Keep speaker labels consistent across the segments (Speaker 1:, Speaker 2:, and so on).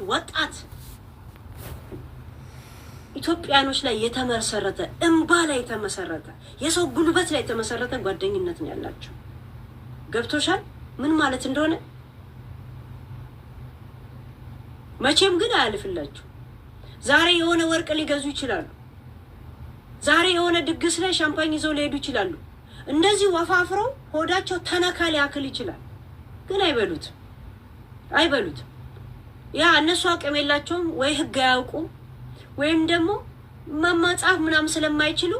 Speaker 1: ወጣት ኢትዮጵያኖች ላይ የተመሰረተ እንባ ላይ የተመሰረተ የሰው ጉልበት ላይ የተመሰረተ ጓደኝነት ነው ያላችሁ። ገብቶሻል ምን ማለት እንደሆነ? መቼም ግን አያልፍላችሁ። ዛሬ የሆነ ወርቅ ሊገዙ ይችላሉ። ዛሬ የሆነ ድግስ ላይ ሻምፓኝ ይዘው ሊሄዱ ይችላሉ። እንደዚህ ወፋፍረው ሆዳቸው ተነካል ያክል ይችላል። ግን አይበሉት። ያ እነሱ አቅም የላቸውም ወይ ህግ አያውቁም ወይም ደግሞ መጻፍ ምናምን ስለማይችሉ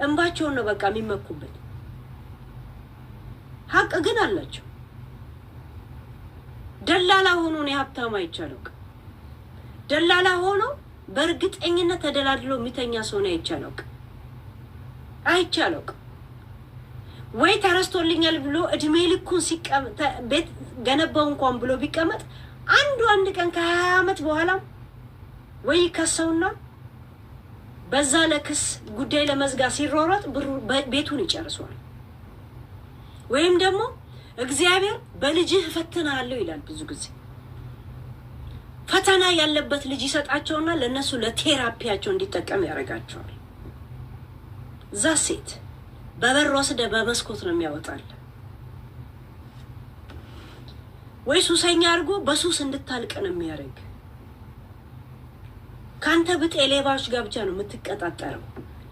Speaker 1: እንባቸውን ነው በቃ የሚመኩበት። ሀቅ ግን አላቸው። ደላላ ሆኖ ነው ሀብታም አይቻለው። ደላላ ሆኖ በእርግጠኝነት ተደላድሎ የሚተኛ ሰው ነው አይቻለው። ወይ ተረስቶልኛል ብሎ እድሜ ልኩን ሲቀመጥ ቤት ገነባው እንኳን ብሎ ቢቀመጥ አንድ ቀን ከ20 ዓመት በኋላ ወይ ከሰውና በዛ ለክስ ጉዳይ ለመዝጋ ሲሮሮጥ ቤቱን ይጨርሷል። ወይም ደግሞ እግዚአብሔር በልጅህ ፈተናለሁ ይላል። ብዙ ጊዜ ፈተና ያለበት ልጅ ይሰጣቸውና ለነሱ ለቴራፒያቸው እንዲጠቀም ያደርጋቸዋል። ዛሴት በበር ወስደ በመስኮት ነው የሚያወጣል። ወይ ሱሰኛ አድርጎ በሱስ እንድታልቅ ነው የሚያደርግ። ካንተ ብጤ ሌባዎች ጋር ብቻ ነው የምትቀጣጠረው።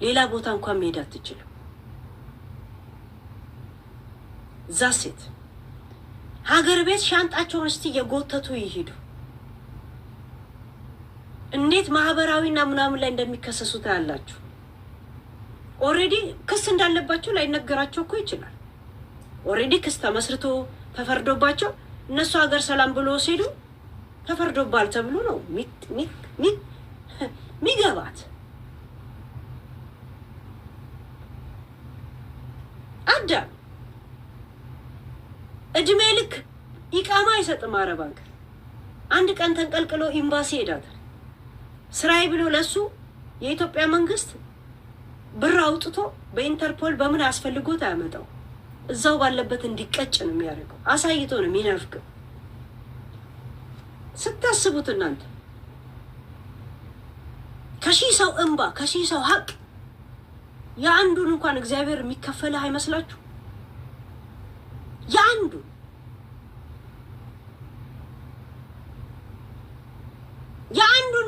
Speaker 1: ሌላ ቦታ እንኳን መሄድ አትችልም። ዛሴት ሀገር ቤት ሻንጣቸውን እስቲ የጎተቱ ይሄዱ። እንዴት ማህበራዊና ምናምን ላይ እንደሚከሰሱ ታያላችሁ። ኦሬዲ ክስ እንዳለባቸው ላይ ነገራቸው እኮ ይችላል። ኦሬዲ ክስ ተመስርቶ ተፈርዶባቸው እነሱ ሀገር ሰላም ብሎ ሲሉ ተፈርዶባል ተብሎ ነው ሚገባት። አዳም እድሜ ልክ ኢቃማ አይሰጥም አረብ ሀገር። አንድ ቀን ተንቀልቅሎ ኤምባሲ ሄዳታል። ስራይ ብሎ ለሱ የኢትዮጵያ መንግስት ብር አውጥቶ በኢንተርፖል በምን አስፈልጎት አያመጣው። እዛው ባለበት እንዲቀጭ ነው የሚያደርገው። አሳይቶ ነው የሚነፍገው። ስታስቡት እናንተ ከሺህ ሰው እንባ ከሺህ ሰው ሀቅ የአንዱን እንኳን እግዚአብሔር የሚከፈልህ አይመስላችሁ? የአንዱን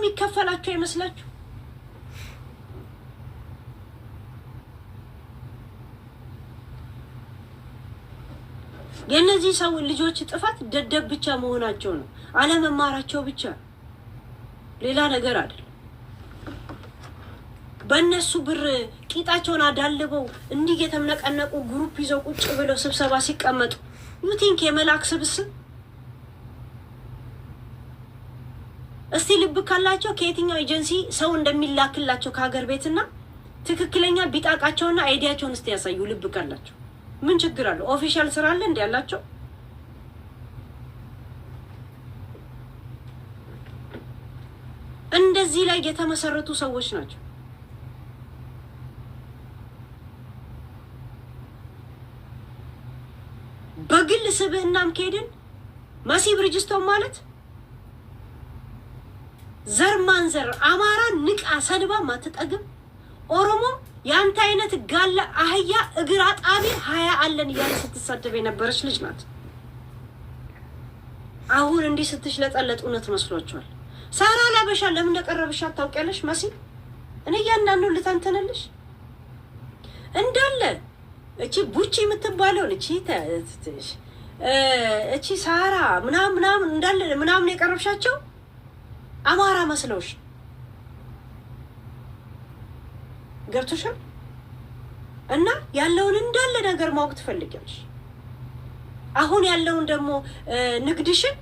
Speaker 1: የሚከፈላችሁ አይመስላችሁ? የነዚህ ሰው ልጆች ጥፋት ደደብ ብቻ መሆናቸው ነው፣ አለመማራቸው ብቻ፣ ሌላ ነገር አይደለም። በእነሱ ብር ቂጣቸውን አዳልበው እንዲህ የተመነቀነቁ ግሩፕ ይዘው ቁጭ ብለው ስብሰባ ሲቀመጡ ዩ ቲንክ የመላክ ስብስብ? እስቲ ልብ ካላቸው ከየትኛው ኤጀንሲ ሰው እንደሚላክላቸው ከሀገር ቤትና ትክክለኛ ቢጣቃቸውና አይዲያቸውን እስቲ ያሳዩ። ልብ ካላቸው ምን ችግር አለው? ኦፊሻል ስራ አለ እንዴ ያላቸው? እንደዚህ ላይ የተመሰረቱ ሰዎች ናቸው። በግል ስብህናም ከሄድን መሲ ብርጅስቶን ማለት ዘር ማንዘር አማራ ንቃ ሰድባ ማትጠግብ ኦሮሞ ያንተ አይነት ጋለ አህያ እግር አጣቢ 20 አለን እያለ ስትሳደብ የነበረች ልጅ ናት። አሁን እንዲህ ስትሽለጠለጥ እውነት መስሏቸዋል። ሳራ ላበሻ ለምን እንደቀረብሽ ታውቂያለሽ መሲ? እኔ ያንዳንዱ ልተንተንልሽ እንዳለ እቺ ቡቺ የምትባለው እቺ ሳራ ምናምን እንዳለ ምናምን የቀረብሻቸው አማራ መስለውሽ ገብቶሻል። እና ያለውን እንዳለ ነገር ማወቅ ትፈልጊያለሽ። አሁን ያለውን ደግሞ ንግድሽን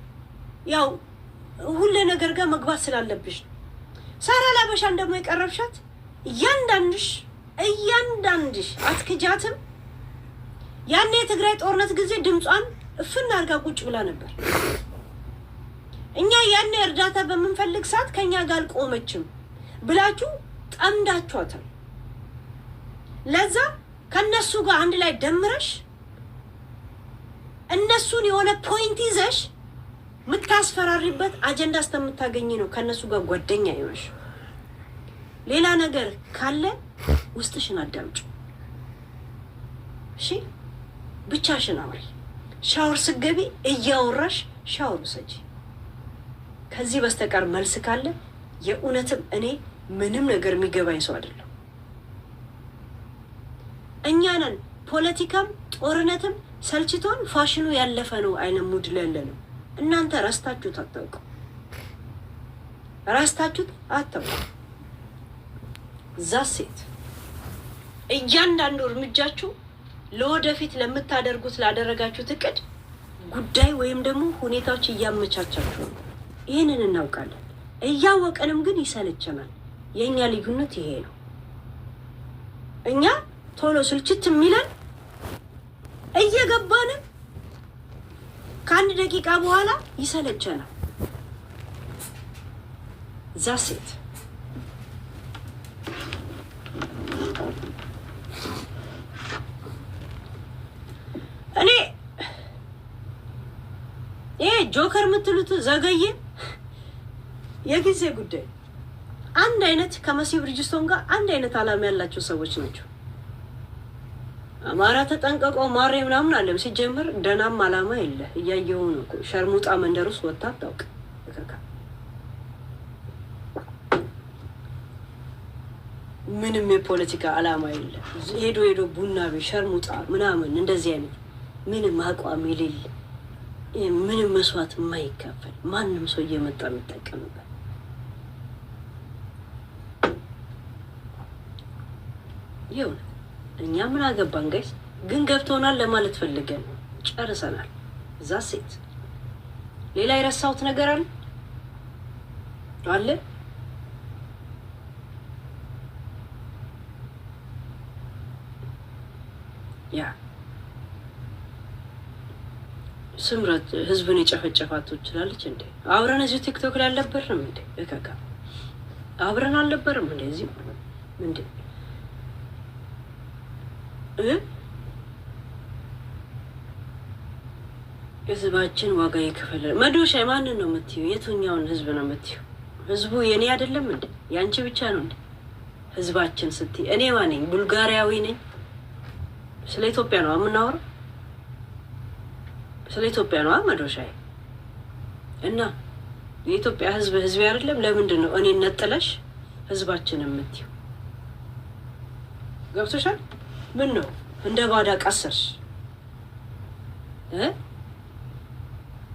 Speaker 1: ያው ሁሉ ነገር ጋር መግባት ስላለብሽ ሳራ ላበሻን ደግሞ የቀረብሻት እያንዳንድሽ አትክጃትም። ያኔ የትግራይ ጦርነት ጊዜ ድምጿን እፍና አርጋ ቁጭ ብላ ነበር። እኛ ያኔ እርዳታ በመንፈልግ ሰዓት ከኛ ጋር አልቆመችም ብላችሁ ጠምዳችኋታል። ለዛ ከነሱ ጋር አንድ ላይ ደምረሽ እነሱን የሆነ ፖይንት ይዘሽ ምታስፈራሪበት አጀንዳ አስተምታገኝ ነው ከነሱ ጋር ጓደኛ ይሆንሽ። ሌላ ነገር ካለ ውስጥሽን አዳምጪ። እሺ ብቻሽን አውሪ። ሻወር ስገቢ እያወራሽ ሻወር ውሰጂ። ከዚህ በስተቀር መልስ ካለ የእውነትም እኔ ምንም ነገር የሚገባኝ ሰው አይደለም። እኛ ነን ፖለቲካም ጦርነትም ሰልችቶን ፋሽኑ ያለፈ ነው አይነ ሙድ ላይ ያለነው። እናንተ ራስታችሁት አታውቁ። ዛሴት እያንዳንዱ እርምጃችሁ ለወደፊት ለምታደርጉት ላደረጋችሁት እቅድ ጉዳይ ወይም ደግሞ ሁኔታዎች እያመቻቻችሁ ነው። ይህንን እናውቃለን። እያወቀንም ግን ይሰለቸናል። የእኛ ልዩነት ይሄ ነው። እኛ ቶሎ ስልችት የሚለን እየገባንም ከአንድ ደቂቃ በኋላ ይሰለቸናል። ዛሴት እኔ ይሄ ጆከር የምትሉት ዘገየ የጊዜ ጉዳይ። አንድ አይነት ከመሲ ብርጅስቶን ጋር አንድ አይነት አላማ ያላቸው ሰዎች ናቸው። አማራ ተጠንቀቀው ማሬ ምናምን አለም። ሲጀምር ደናም አላማ የለ። እያየው ነው እኮ ሸርሙጣ መንደር ውስጥ ወጣ ታውቅ እከካ ምንም የፖለቲካ አላማ የለ። ሄዶ ቡና ቤት ሸርሙጣ ምናምን እንደዚህ አይነት ምንም አቋም የሌለ ምንም መስዋዕት የማይከፈል ማንም ሰው እየመጣ የሚጠቀምበት ይሁን። እኛ ምን አገባን ጋይስ? ግን ገብቶናል ለማለት ፈልገን ጨርሰናል። ዛሴት ሌላ የረሳሁት ነገር አለ? ያ ስምረት ህዝብን የጨፈጨፋት ትችላለች እንዴ? አብረን እዚሁ ቲክቶክ ላይ አልነበርንም እንዴ? እከካ አብረን አልነበርም እንዴ? እዚሁ እንዴ ህዝባችን ዋጋ ይከፈለ። መዶሻ ማንን ነው የምትይው? የትኛውን ህዝብ ነው የምትይው? ህዝቡ የኔ አይደለም እንዴ? ያንቺ ብቻ ነው እንዴ? ህዝባችን ስትይ እኔ ማንኝ? ቡልጋሪያዊ ነኝ። ስለ ኢትዮጵያ ነው የምናወራው። ስለ ኢትዮጵያ ነው መዶሻዬ። እና የኢትዮጵያ ህዝብ ህዝብ አይደለም? ለምንድን ነው እኔ ነጥለሽ ህዝባችን የምትይው? ገብቶሻል? ምን ነው እንደ ባዳ ቀሰርሽ?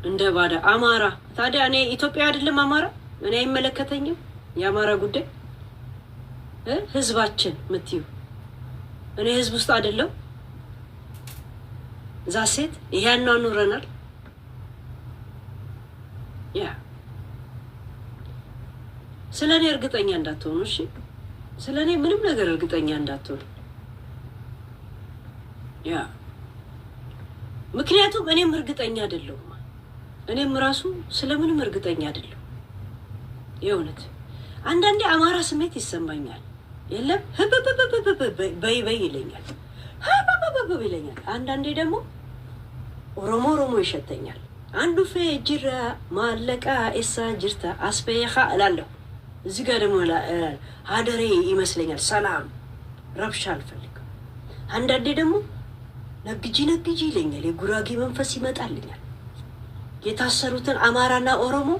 Speaker 1: እንደ ባዳ አማራ። ታዲያ እኔ ኢትዮጵያ አይደለም አማራ? እኔ አይመለከተኝም የአማራ ጉዳይ? ህዝባችን የምትይው እኔ ህዝብ ውስጥ አይደለም? ዛሴት ይሄን ነው ኑረናል። ያ ስለኔ እርግጠኛ እንዳትሆኑ እሺ? ስለኔ ምንም ነገር እርግጠኛ እንዳትሆኑ። ያ ምክንያቱም እኔም እርግጠኛ አይደለሁም። እኔም ራሱ ስለምንም እርግጠኛ አይደለሁ። የእውነት አንዳንዴ አማራ ስሜት ይሰማኛል። የለም በይ ይለኛል፣ ይለኛል። አንዳንዴ ደግሞ ኦሮሞ ይሸተኛል። አንዱ ጅራ ማለቃ ኤሳ ጅርታ አስበየኻ እላለሁ። እዚህ ጋር ደግሞ ሀደሬ ይመስለኛል። ሰላም ረብሻ አልፈልግም። አንዳንዴ ደግሞ ነግጂ ይለኛል። የጉራጌ መንፈስ ይመጣልኛል። የታሰሩትን አማራና ኦሮሞ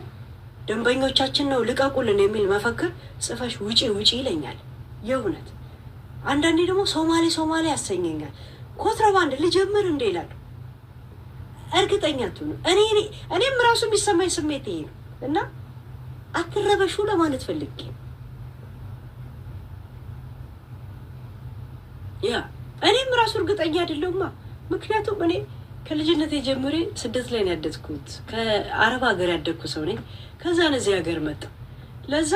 Speaker 1: ደንበኞቻችን ነው ልቀቁልን የሚል መፈክር ጽፈሽ ውጪ ይለኛል። የእውነት አንዳንዴ ደግሞ ሶማሌ ያሰኘኛል። ኮንትራባንድ ልጀምር እንደ ይላል። እርግጠኛ ትሁኑ። እኔም ራሱ የሚሰማኝ ስሜት ይሄ ነው እና አትረበሹ ለማለት ፈልጌ ያ እኔም ራሱ እርግጠኛ አይደለሁማ። ምክንያቱም እኔ ከልጅነት ጀምሬ ስደት ላይ ነው ያደግኩት። ከአረብ ሀገር ያደግኩ ሰው ነኝ። ከዛ እዚህ ሀገር መጣሁ። ለዛ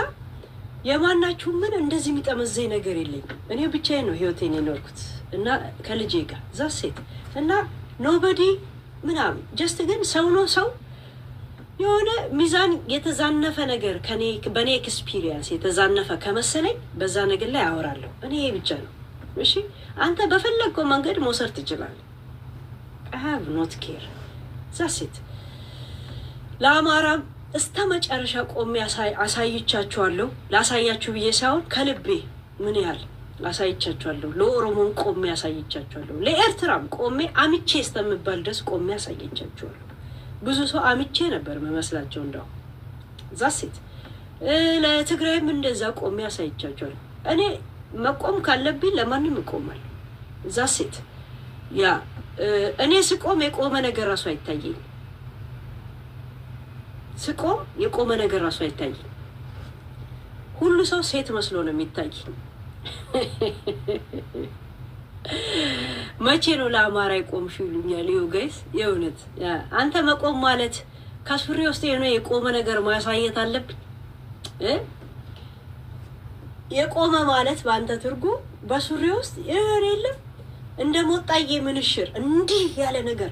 Speaker 1: የማናችሁ ምን እንደዚህ የሚጠመዘኝ ነገር የለኝም። እኔ ብቻዬን ነው ህይወቴን የኖርኩት እና ከልጄ ጋር ዛሴት እና ኖበዲ ምናምን ጀስት ግን ሰው ነው ሰው የሆነ ሚዛን የተዛነፈ ነገር በእኔ ኤክስፒሪየንስ የተዛነፈ ከመሰለኝ በዛ ነገር ላይ አወራለሁ። እኔ ይሄ ብቻ ነው። እሺ አንተ በፈለግከው መንገድ መውሰድ ትችላለህ። I have not care. ዛሴት ለአማራም እስከ መጨረሻ ቆሜ አሳይቻችኋለሁ። ላሳያችሁ ብዬ ሳይሆን ከልቤ ምን ያህል አሳይቻችኋለሁ። ለኦሮሞም ቆሜ አሳይቻችኋለሁ። ለኤርትራም ቆሜ አምቼ እስከምባል ድረስ ቆሜ አሳይቻችኋለሁ። ብዙ ሰው አምቼ ነበር መመስላቸው እንደው ዛሴት ለትግራይም እንደዛ ቆሜ አሳይቻችኋለሁ። እኔ መቆም ካለብኝ ለማንም እቆማለሁ። ዛሴት ያ እኔ ስቆም የቆመ ነገር ራሱ አይታየኝ። ስቆም የቆመ ነገር ራሱ አይታየኝ። ሁሉ ሰው ሴት መስሎ ነው የሚታይ። መቼ ነው ለአማራ ይቆምሽ ይሉኛል። ይኸው ጋይስ የእውነት አንተ መቆም ማለት ከሱሪ ውስጥ የቆመ ነገር ማሳየት አለብኝ። የቆመ ማለት በአንተ ትርጉም በሱሪ ውስጥ የለም እንደ ሞጣዬ ምንሽር እንዲህ ያለ ነገር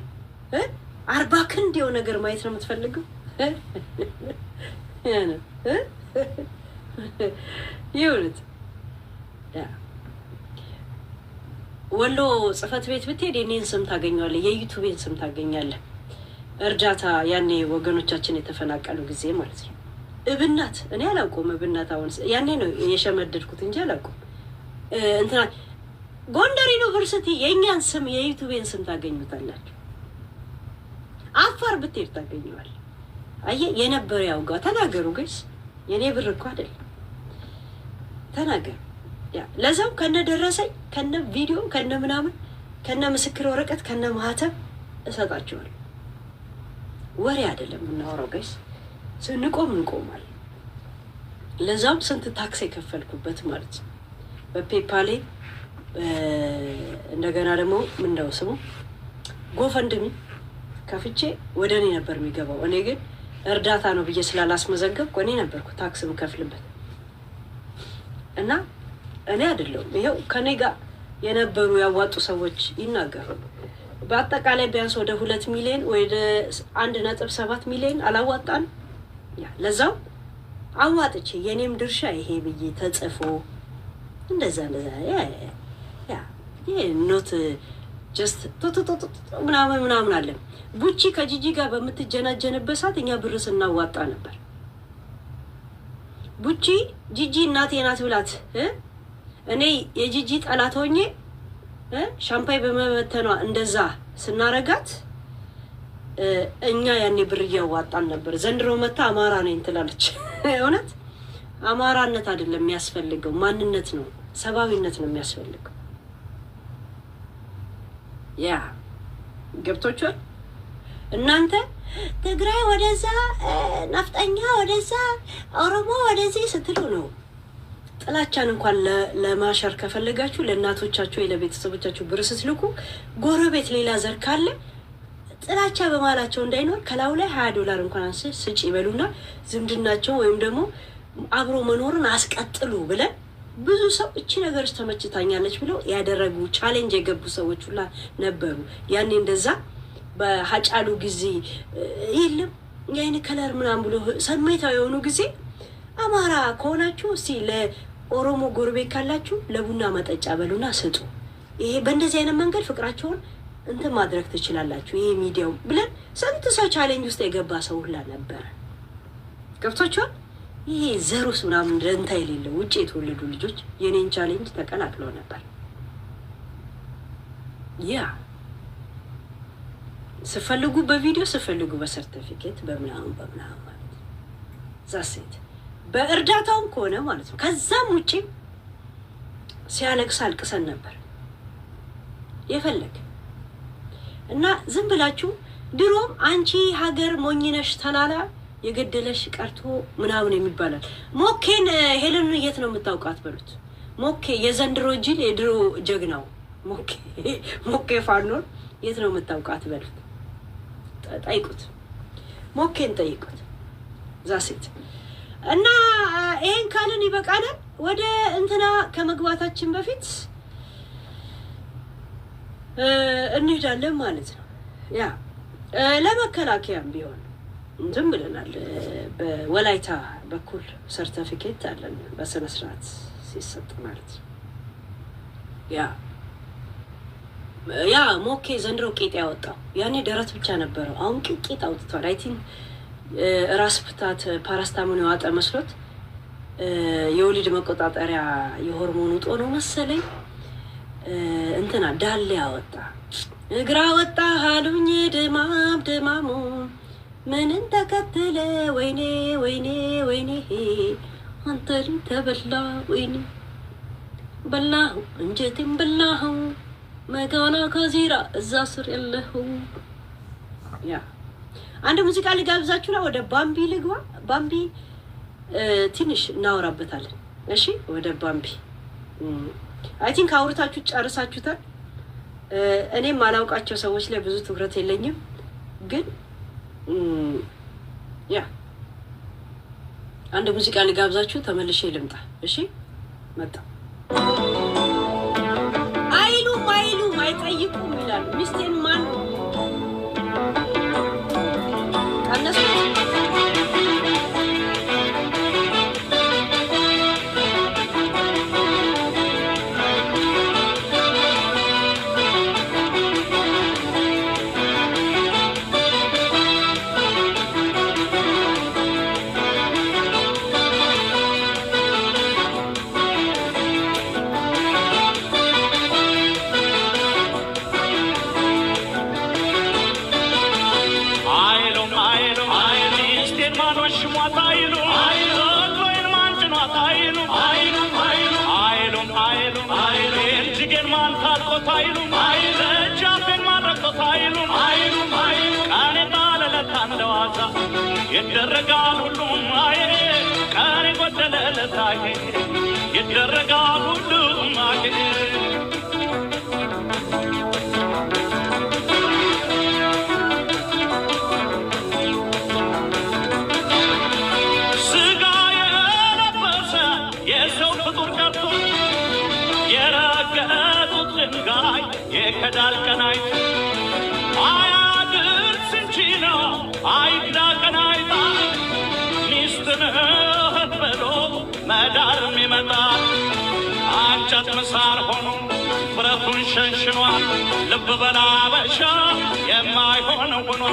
Speaker 1: 40 ክንድ የሆነ ነገር ማየት ነው የምትፈልገው? ይኸውልህ ወሎ ጽፈት ቤት ብትሄድ የኔን ስም ታገኘዋለህ፣ የዩቲዩብን ስም ታገኛለህ። እርዳታ ያኔ ወገኖቻችን የተፈናቀሉ ጊዜ ማለት ነው። እብናት እኔ አላውቀውም። እብናት አሁን ያኔ ነው የሸመደድኩት እንጂ አላውቀውም። እንትና ጎንደር ዩኒቨርሲቲ የእኛን ስም የዩቲዩብን ስም ታገኙታላችሁ። አፋር ብትሄድ ታገኘዋለህ። አየህ የነበረ ያውጋ ተናገሩ ጋይስ። የኔ ብር እኮ አይደለም ተናገሩ። ያ ለዛው ከነ ደረሰኝ ከነ ቪዲዮ ከነ ምናምን ከነ ምስክር ወረቀት ከነ ማህተም እሰጣቸዋለሁ። ወሬ አይደለም እናወራው ጋይስ። ስንቆም እንቆማለን። ለዛም ስንት ታክስ የከፈልኩበት ማለት ነው። በፔፓሌ እንደገና ደግሞ ምን ነው ስሙ ጎፈንድሚ ከፍቼ ወደ እኔ ነበር የሚገባው። እኔ ግን እርዳታ ነው ብዬ ስላላስመዘገብኩ እኔ ነበርኩ ታክስ የምከፍልበት እና እኔ አይደለሁም። ይኸው ከኔ ጋር የነበሩ ያዋጡ ሰዎች ይናገሩ። በአጠቃላይ ቢያንስ ወደ 2 ሚሊዮን ወደ 1.7 ሚሊዮን አላዋጣን። ያ ለዛው አዋጥቼ የኔም ድርሻ ይሄ ብዬ ተጽፎ እንደዛ ያ ይሄ ኖት ጀስት ምናምን አለ። ቡቺ ከጂጂ ጋር በምትጀናጀንበት ሰዓት እኛ ብር ስናዋጣ ነበር። ቡቺ ጂጂ እናቴ ናት ብላት እኔ የጂጂ ጠላት ሆኜ ሻምፓይ በመበተኗ እንደዛ ስናረጋት እኛ ያኔ ብር እያዋጣን ነበር። ዘንድሮ መታ አማራ ነኝ ትላለች። እውነት አማራነት አይደለም የሚያስፈልገው፣ ማንነት ነው፣ ሰብአዊነት ነው የሚያስፈልገው። ያ ገብቶቻል። እናንተ ትግራይ ወደዛ፣ ነፍጠኛ ወደዛ፣ ኦሮሞ ወደዚህ ስትሉ ነው። ጥላቻን እንኳን ለማሸር ከፈለጋችሁ ለእናቶቻችሁ ለቤተሰቦቻችሁ ብር ስትልኩ ጎረቤት ሌላ ዘር ካለ ጥላቻ በማላቸው እንዳይኖር ከላው ላይ $20 እንኳን ስጭ ይበሉና ዝምድናቸው ወይም ደግሞ አብሮ መኖርን አስቀጥሉ ብለን ብዙ ሰው እቺ ነገር ተመችታኛለች ብለው ያደረጉ ቻሌንጅ የገቡ ሰዎች ሁላ ነበሩ። ያኔ እንደዛ በሐጫሉ ጊዜ የለም የአይን ከለር ምናምን ብሎ ሰሜታው የሆኑ ጊዜ አማራ ከሆናችሁ እስቲ ለኦሮሞ ጎረቤት ካላችሁ ለቡና መጠጫ በሉና ስጡ። ይሄ በእንደዚህ አይነት መንገድ ፍቅራቸውን እንትን ማድረግ ትችላላችሁ። ይሄ ሚዲያው ብለን ስንት ሰው ቻሌንጅ ውስጥ የገባ ሰው ሁላ ነበር። ገብቶቻል። ይሄ ዘሩስ ምናምን ደንታ የሌለው ውጭ የተወለዱ ልጆች የኔን ቻሌንጅ ተቀላቅለው ነበር። ያ ስፈልጉ በቪዲዮ ስፈልጉ በሰርቲፊኬት በምናምን ማለት ነው። ዛሴት በእርዳታውም ከሆነ ማለት ነው። ከዛም ውጪ ሲያለቅስ አልቅሰን ነበር የፈለገ እና ዝም ብላችሁ ድሮም አንቺ ሀገር ሞኝነሽ ተላላ የገደለሽ ቀርቶ ምናምን የሚባላል። ሞኬን ሄለን የት ነው የምታውቃት በሉት። ሞኬ የዘንድሮ ጅል የድሮ ጀግናው ሞኬ ፋኖን የት ነው የምታውቃት በሉት። ጠይቁት፣ ሞኬን ጠይቁት። ዛሴት እና ይሄን ካልን ይበቃናል። ወደ እንትና ከመግባታችን በፊት እንሄዳለን ማለት ነው። ያ ለመከላከያም ቢሆን ዝም ብለናል። በወላይታ በኩል ሰርቲፊኬት አለን በስነ ስርዓት ሲሰጥ ማለት ነው። ያ ሞኬ ዘንድሮ ቄጥ ያወጣው ያኔ ደረት ብቻ ነበረው። አሁን ቄጥ አውጥቷል። አይ ቲንክ ራስ ፍታት ፓራስታሞን ያወጣ መስሎት የወሊድ መቆጣጠሪያ የሆርሞን ውጦ ነው መሰለኝ እንትና ዳሌ ያወጣ እግራ ወጣ አሉኝ ድማም ድማሙ ምንን ተከተለ ወይኔ ወይኔ ወይኔ አንተን ተበላ ወይኔ በላሁ እንጀቴን በላሁ መጋና ከዚራ እዛ ስር ያለሁ ያ አንድ ሙዚቃ ልጋብዛችሁና ወደ ባምቢ ልግባ። ባምቢ ትንሽ እናወራበታለን። እሺ ወደ ባምቢ አይ ቲንክ አውርታችሁ ጨርሳችሁታል። እኔም አላውቃቸው ሰዎች ላይ ብዙ ትኩረት የለኝም ግን ያ አንድ ሙዚቃ ልጋብዛችሁ ተመልሼ ልምጣ። እሺ መጣ አይሉም አይጠይቁም ይላሉ። ሚስቴን ማን ቀነሱ يتدرجال كلهم معي كان يقدر للتاي يتدرجال كلهم معي سجايا نفس يسوع فطور كرتو يراقد وتنقاي يكدال كناي عيادر سنجينا عيدا كناي مدار ممتا عجت مسار هونو برفون شنشنوان لب بلا بشا يما يهونو هونو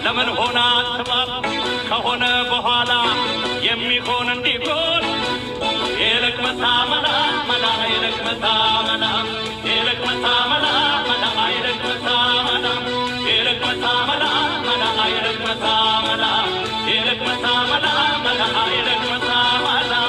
Speaker 1: لمن هونا تباب كهونا بحالا يمي هون انديكون يلك متا ملا ملا يلك متا ملا يلك متا ملا ملا يلك متا ملا يلك متا ملا ملا يلك متا ملا يلك متا ملا ملا يلك متا ملا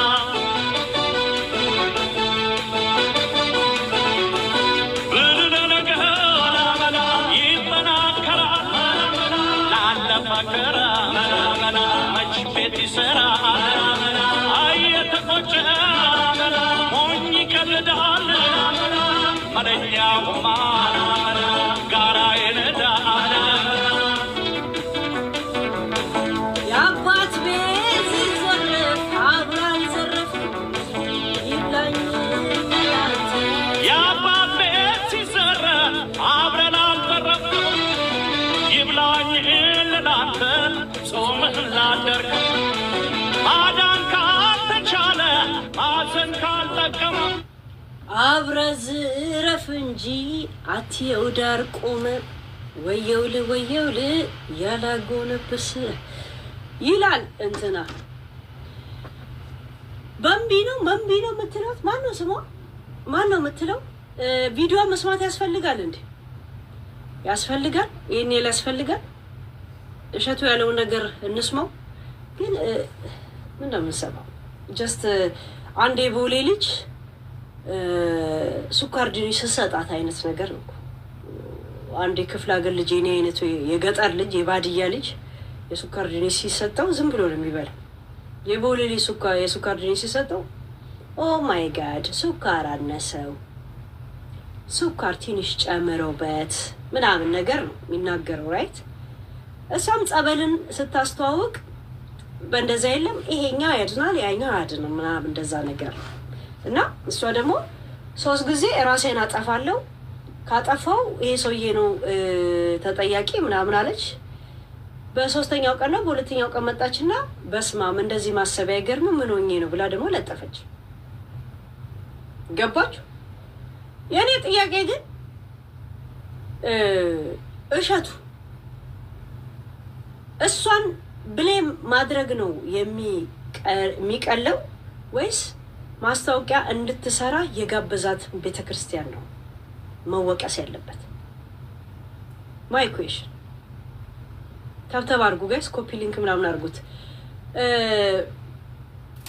Speaker 1: አብረዝ ረፍንጂ አትየው ዳር ቆመ ወየውል ያላጎነበስ ይላል እንትና ባምቢ ነው የምትለው ማነው ስሟ ማነው የምትለው ቪዲዮ መስማት ያስፈልጋል እንዴ ያስፈልጋል ይሄን ያስፈልጋል እሸቱ ያለው ነገር እንስማው ግን ምን እንደምንሰማው ጀስት አንዴ ቦሌ ልጅ ሱካር ድንች ሰጣት አይነት ነገር ነው አንዴ ክፍለ ሀገር ልጅ የኔ አይነት የገጠር ልጅ የባድያ ልጅ የሱካር ድንች ሲሰጠው ዝም ብሎ ነው የሚበላው የቦሌ ልጅ የሱካር ድንች ሲሰጠው ኦ ማይ ጋድ ሱካር አነሰው ሱካር ትንሽ ጨምሮበት ምናምን ነገር ነው የሚናገረው ራይት እሷም ጸበልን ስታስተዋውቅ በእንደዛ የለም ይሄኛው ያድናል ያኛው ያድናል ምናምን እንደዛ ነገር እና እሷ ደግሞ 3 ጊዜ ራሴን አጠፋለሁ ካጠፋው ይሄ ሰውዬ ነው ተጠያቂ ምናምን አለች በሶስተኛው ቀን ነው በሁለተኛው ቀን መጣችና በስማም እንደዚህ ማሰቢያ አይገርም ምን ሆኜ ነው ብላ ደግሞ ለጠፈች ገባችሁ የኔ ጥያቄ ግን እሸቱ እሷን ብሌም ማድረግ ነው የሚቀለው ወይስ ማስታወቂያ እንድትሰራ የጋበዛት ቤተክርስቲያን ነው መወቀስ ያለበት? ማይ ኩዌሽን። ታብታብ አድርጉ ጋይስ፣ ኮፒ ሊንክ ምናምን አድርጉት።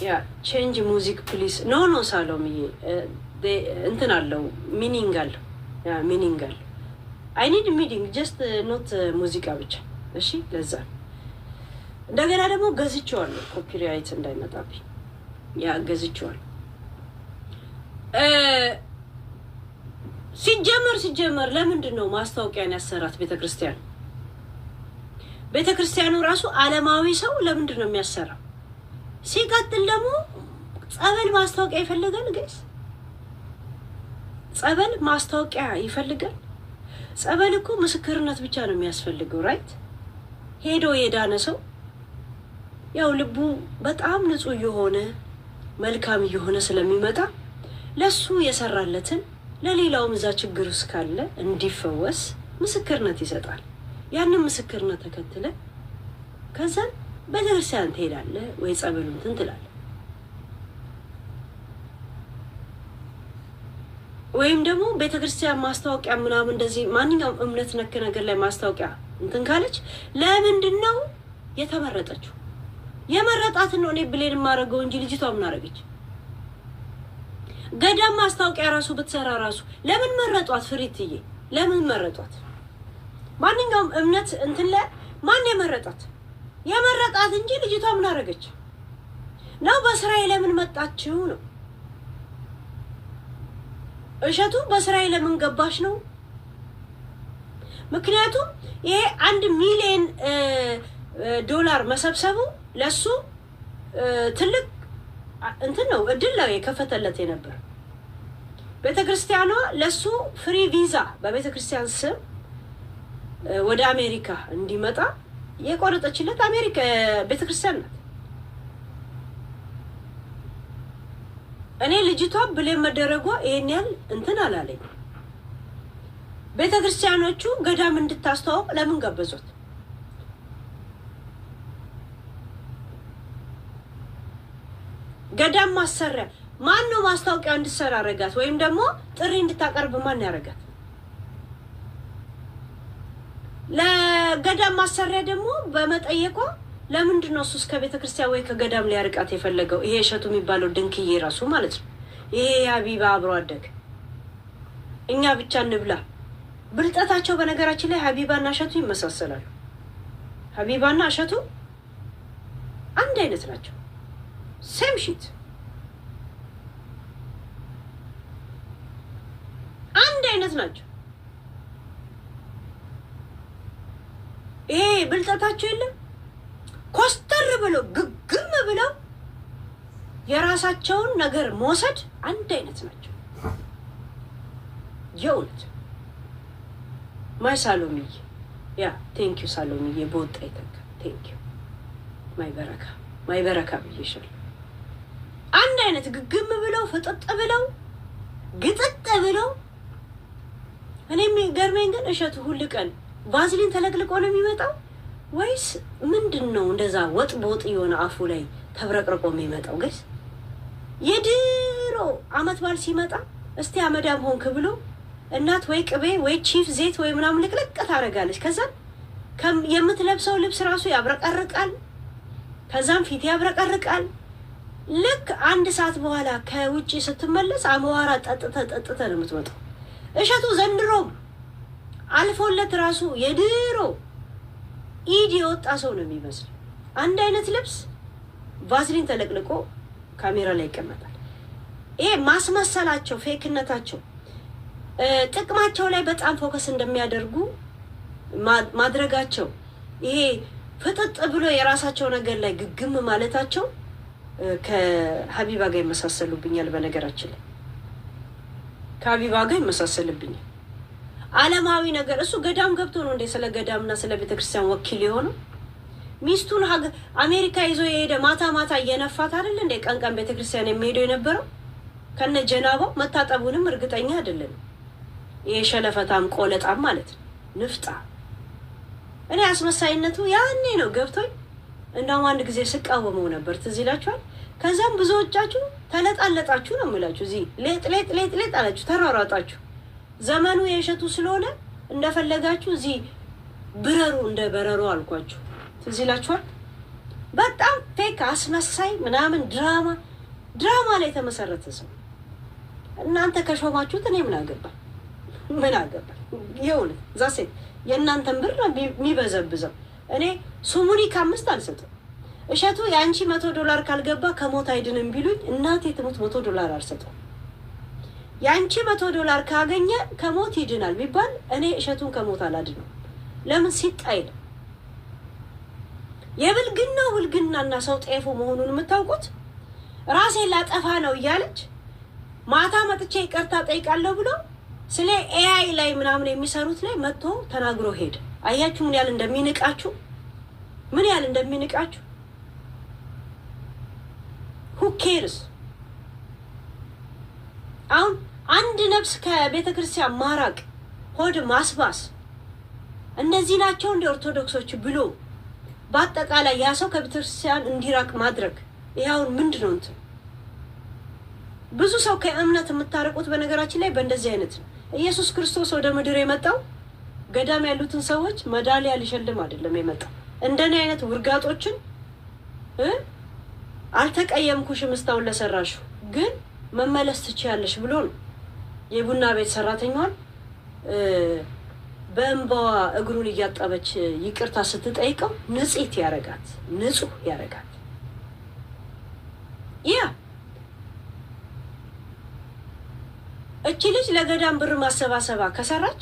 Speaker 1: ያ ቼንጅ ሙዚክ ፕሊስ። ኖ ሳሎምዬ እንትን አለው ሚኒንግ አለው። ያ ሚኒንግ አለው። አይ ኒድ ሚኒንግ ጀስት ኖት ሙዚቃ ብቻ። እሺ ለዛ እንደገና ደግሞ ገዝቼዋለሁ ኮፒራይት እንዳይመጣብኝ። ያ ገዝቼዋለሁ። ሲጀመር ለምንድን ነው ማስታወቂያን ያሰራት ቤተክርስቲያን? ቤተክርስቲያኑ ራሱ ዓለማዊ ሰው ለምንድን ነው የሚያሰራው? ሲቀጥል ደግሞ ጸበል ማስታወቂያ ይፈልጋል ጋይስ። ጸበል ማስታወቂያ ይፈልጋል። ጸበል እኮ ምስክርነት ብቻ ነው የሚያስፈልገው። ራይት ሄዶ የዳነ ሰው ያው ልቡ በጣም ንጹህ የሆነ መልካም የሆነ ስለሚመጣ ለሱ የሰራለትን ለሌላውም እዛ ችግር ውስጥ ካለ እንዲፈወስ ምስክርነት ይሰጣል። ያንን ምስክርነት ተከትለ ከዛ ቤተክርስቲያን ትሄዳለህ ወይ ጸበሉን እንትን ትላለህ። ወይም ደግሞ ቤተክርስቲያን ማስታወቂያ ምናምን እንደዚህ ማንኛውም እምነት ነክ ነገር ላይ ማስታወቂያ እንትን ካለች ለምንድን ነው የተመረጠችው? የመረጣት ነው እኔ ብሌን ማረገው እንጂ ልጅቷ ምን አረገች? ገዳም ማስታወቂያ ራሱ ብትሰራ ራሱ ለምን መረጧት? ፍሪትዬ ለምን መረጧት? ማንኛውም እምነት እንትን ላይ ማን የመረጣት? የመረጣት እንጂ ልጅቷ ምን አረገች ነው? በስራዬ ለምን መጣችው ነው? እሸቱ በስራዬ ለምን ገባሽ ነው? ምክንያቱም ይሄ 1 ሚሊዮን ዶላር መሰብሰቡ ለሱ ትልቅ እንትን ነው፣ እድል ነው የከፈተለት የነበር። ቤተክርስቲያኗ ለሱ ፍሪ ቪዛ በቤተክርስቲያን ስም ወደ አሜሪካ እንዲመጣ የቆረጠችለት አሜሪካ ቤተክርስቲያን ናት። እኔ ልጅቷ ብሌም መደረጓ ይሄን ያህል እንትን አላለኝ። ቤተክርስቲያኖቹ ገዳም እንድታስተዋውቅ ለምን ጋበዟት? ገዳም ማሰሪያ ማን ነው? ማስታወቂያ እንድትሰራ አረጋት? ወይም ደግሞ ጥሪ እንድታቀርብ ማን ያረጋት? ለገዳም ማሰሪያ ደግሞ በመጠየቋ ለምንድን ነው እሱስ ከቤተክርስቲያን ወይ ከገዳም ሊያርቃት የፈለገው? ይሄ እሸቱ የሚባለው ድንክዬ ራሱ ማለት ነው። ይሄ ሀቢባ አብሮ አደግ እኛ ብቻ እንብላ ብልጠታቸው። በነገራችን ላይ ሀቢባና እሸቱ ይመሳሰላሉ። ሀቢባና እሸቱ አንድ አይነት ናቸው። ሴም ሺት አንድ አይነት ናቸው። ይሄ ብልጠታቸው የለም። ኮስተር ብለው ግግም ብለው የራሳቸውን ነገር መውሰድ አንድ አይነት ናቸው። የእውነት ማይ ሳሎምዬ ያ ቴንኪዩ ሳሎምዬ በወጣ ይተካ ቴንኪዩ ማይ በረካ ብዬሻለሁ። አንድ አይነት ግግም ብለው ፍጥጥ ብለው ግጥጥ ብለው። እኔ የሚገርመኝ ግን እሸቱ ሁሉ ቀን ቫዝሊን ተለቅልቆ ነው የሚመጣው ወይስ ምንድን ነው? እንደዛ ወጥ በወጥ የሆነ አፉ ላይ ተብረቅርቆ የሚመጣው ጋይስ። የድሮ አመት በዓል ሲመጣ እስቲ አመዳም ሆንክ ብሎ እናት ወይ ቅቤ ወይ ቺፍ ዘይት ወይ ምናምን ልቅልቅ ታደርጋለች። ከዛ የምትለብሰው ልብስ ራሱ ያብረቀርቃል። ከዛም ፊት ያብረቀርቃል። ልክ 1 ሰዓት በኋላ ከውጪ ስትመለስ አመዋራ ጠጥተ ነው የምትመጣው። እሸቱ ዘንድሮም አልፎለት ራሱ የድሮ ኢድ የወጣ ሰው ነው የሚመስል። አንድ አይነት ልብስ ቫዝሊን ተለቅልቆ ካሜራ ላይ ይቀመጣል። ይሄ ማስመሰላቸው ፌክነታቸው ጥቅማቸው ላይ በጣም ፎከስ እንደሚያደርጉ ማድረጋቸው ይሄ ፍጥጥ ብሎ የራሳቸው ነገር ላይ ግግም ማለታቸው ከሀቢባ ጋር ይመሳሰሉብኛል። በነገራችን ላይ ከሀቢባ ጋር ይመሳሰልብኛል። ዓለማዊ ነገር እሱ ገዳም ገብቶ ነው እንደ ስለ ገዳምና ስለ ቤተክርስቲያን ወኪል የሆነው። ሚስቱን አሜሪካ ይዞ የሄደ ማታ ማታ እየነፋት አይደል እንደ ቀን ቀን ቤተክርስቲያን የሚሄደው የነበረው ከነ ጀናባው። መታጠቡንም እርግጠኛ አይደለም። ይሄ ሸለፈታም ቆለጣም ማለት ነው ንፍጣ። እኔ አስመሳይነቱ ያኔ ነው ገብቶኝ። እንደውም አንድ ጊዜ ስቃወመው ነበር ትዝ ይላችኋል። ከዛም ብዙዎቻችሁ ተለጣለጣችሁ ነው የምላችሁ። እዚህ ሌጥ አላችሁ፣ ተሯሯጣችሁ። ዘመኑ የእሸቱ ስለሆነ እንደፈለጋችሁ እዚህ ብረሩ እንደ በረሮ አልኳችሁ። ትዝ ይላችኋል። በጣም ፌክ አስመሳይ ምናምን ድራማ ላይ የተመሰረተ ሰው እናንተ ከሾማችሁት እኔ ምን አገባኝ? ይሁን ዛሴት የእናንተን ብር የሚበዘብዘው። እኔ ሱሙኒ 5 አልሰጥም። እሸቱ የአንቺ $100 ካልገባ ከሞት አይድንም ቢሉኝ እናቴ ትሙት $100 አልሰጥም። የአንቺ $100 ካገኘ ከሞት ይድናል ቢባል እኔ እሸቱን ከሞት አላድነው። ለምን ሲጣይ ነው። የብልግናና ሰው ጤፉ መሆኑን የምታውቁት ራሴን ላጠፋ ነው እያለች ማታ መጥቼ ይቅርታ ጠይቃለሁ ብሎ ስለ ኤአይ ላይ ምናምን የሚሰሩት ላይ መጥቶ ተናግሮ ሄደ። አያችሁ ምን ያህል እንደሚንቃችሁ። who cares? አሁን አንድ ነፍስ ከቤተ ክርስቲያን ማራቅ፣ ሆድ ማስባስ እነዚህ ናቸው እንደ ኦርቶዶክሶች ብሎ በአጠቃላይ ያ ሰው ከቤተ ክርስቲያን እንዲራቅ ማድረግ ይሄውን ምንድነው እንት ብዙ ሰው ከእምነት የምታረቁት በነገራችን ላይ በእንደዚህ አይነት ነው። ኢየሱስ ክርስቶስ ወደ ምድር የመጣው ገዳም ያሉትን ሰዎች መዳሊያ ሊሸልም አይደለም የመጣው። እንደኔ አይነት ውርጋጦችን አልተቀየምኩሽም እስካሁን ለሰራሹ ግን መመለስ ትችያለሽ ብሎ ነው። የቡና ቤት ሰራተኛዋን በእንባዋ እግሩን እያጠበች ይቅርታ ስትጠይቀው ንጹህ ያረጋት። እቺ ልጅ ለገዳም ብር ማሰባሰባ ከሰራች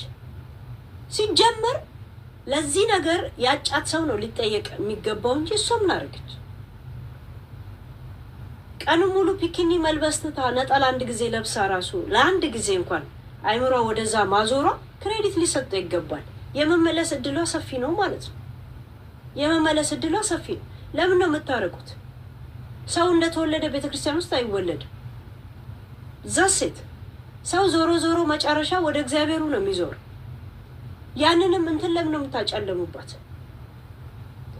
Speaker 1: ሲጀመር ለዚህ ነገር ያጫት ሰው ነው ሊጠየቅ የሚገባው እንጂ እሷ ምን አደረገች? ቀኑ ሙሉ ፒኪኒ መልበስታ ነጠላ አንድ ጊዜ ለብሳ ራሱ ለአንድ ጊዜ እንኳን አይምሯ ወደዛ ማዞሯ ክሬዲት ሊሰጠው ይገባል። የመመለስ እድሏ ሰፊ ነው ማለት ነው። ለምን ነው የምታረቁት? ሰው እንደተወለደ ቤተክርስቲያን ውስጥ አይወለድም። ዛሴት ሰው ዞሮ መጨረሻ ወደ እግዚአብሔሩ ነው የሚዞር። ያንንም እንትን ለምን ነው የምታጨለሙባት?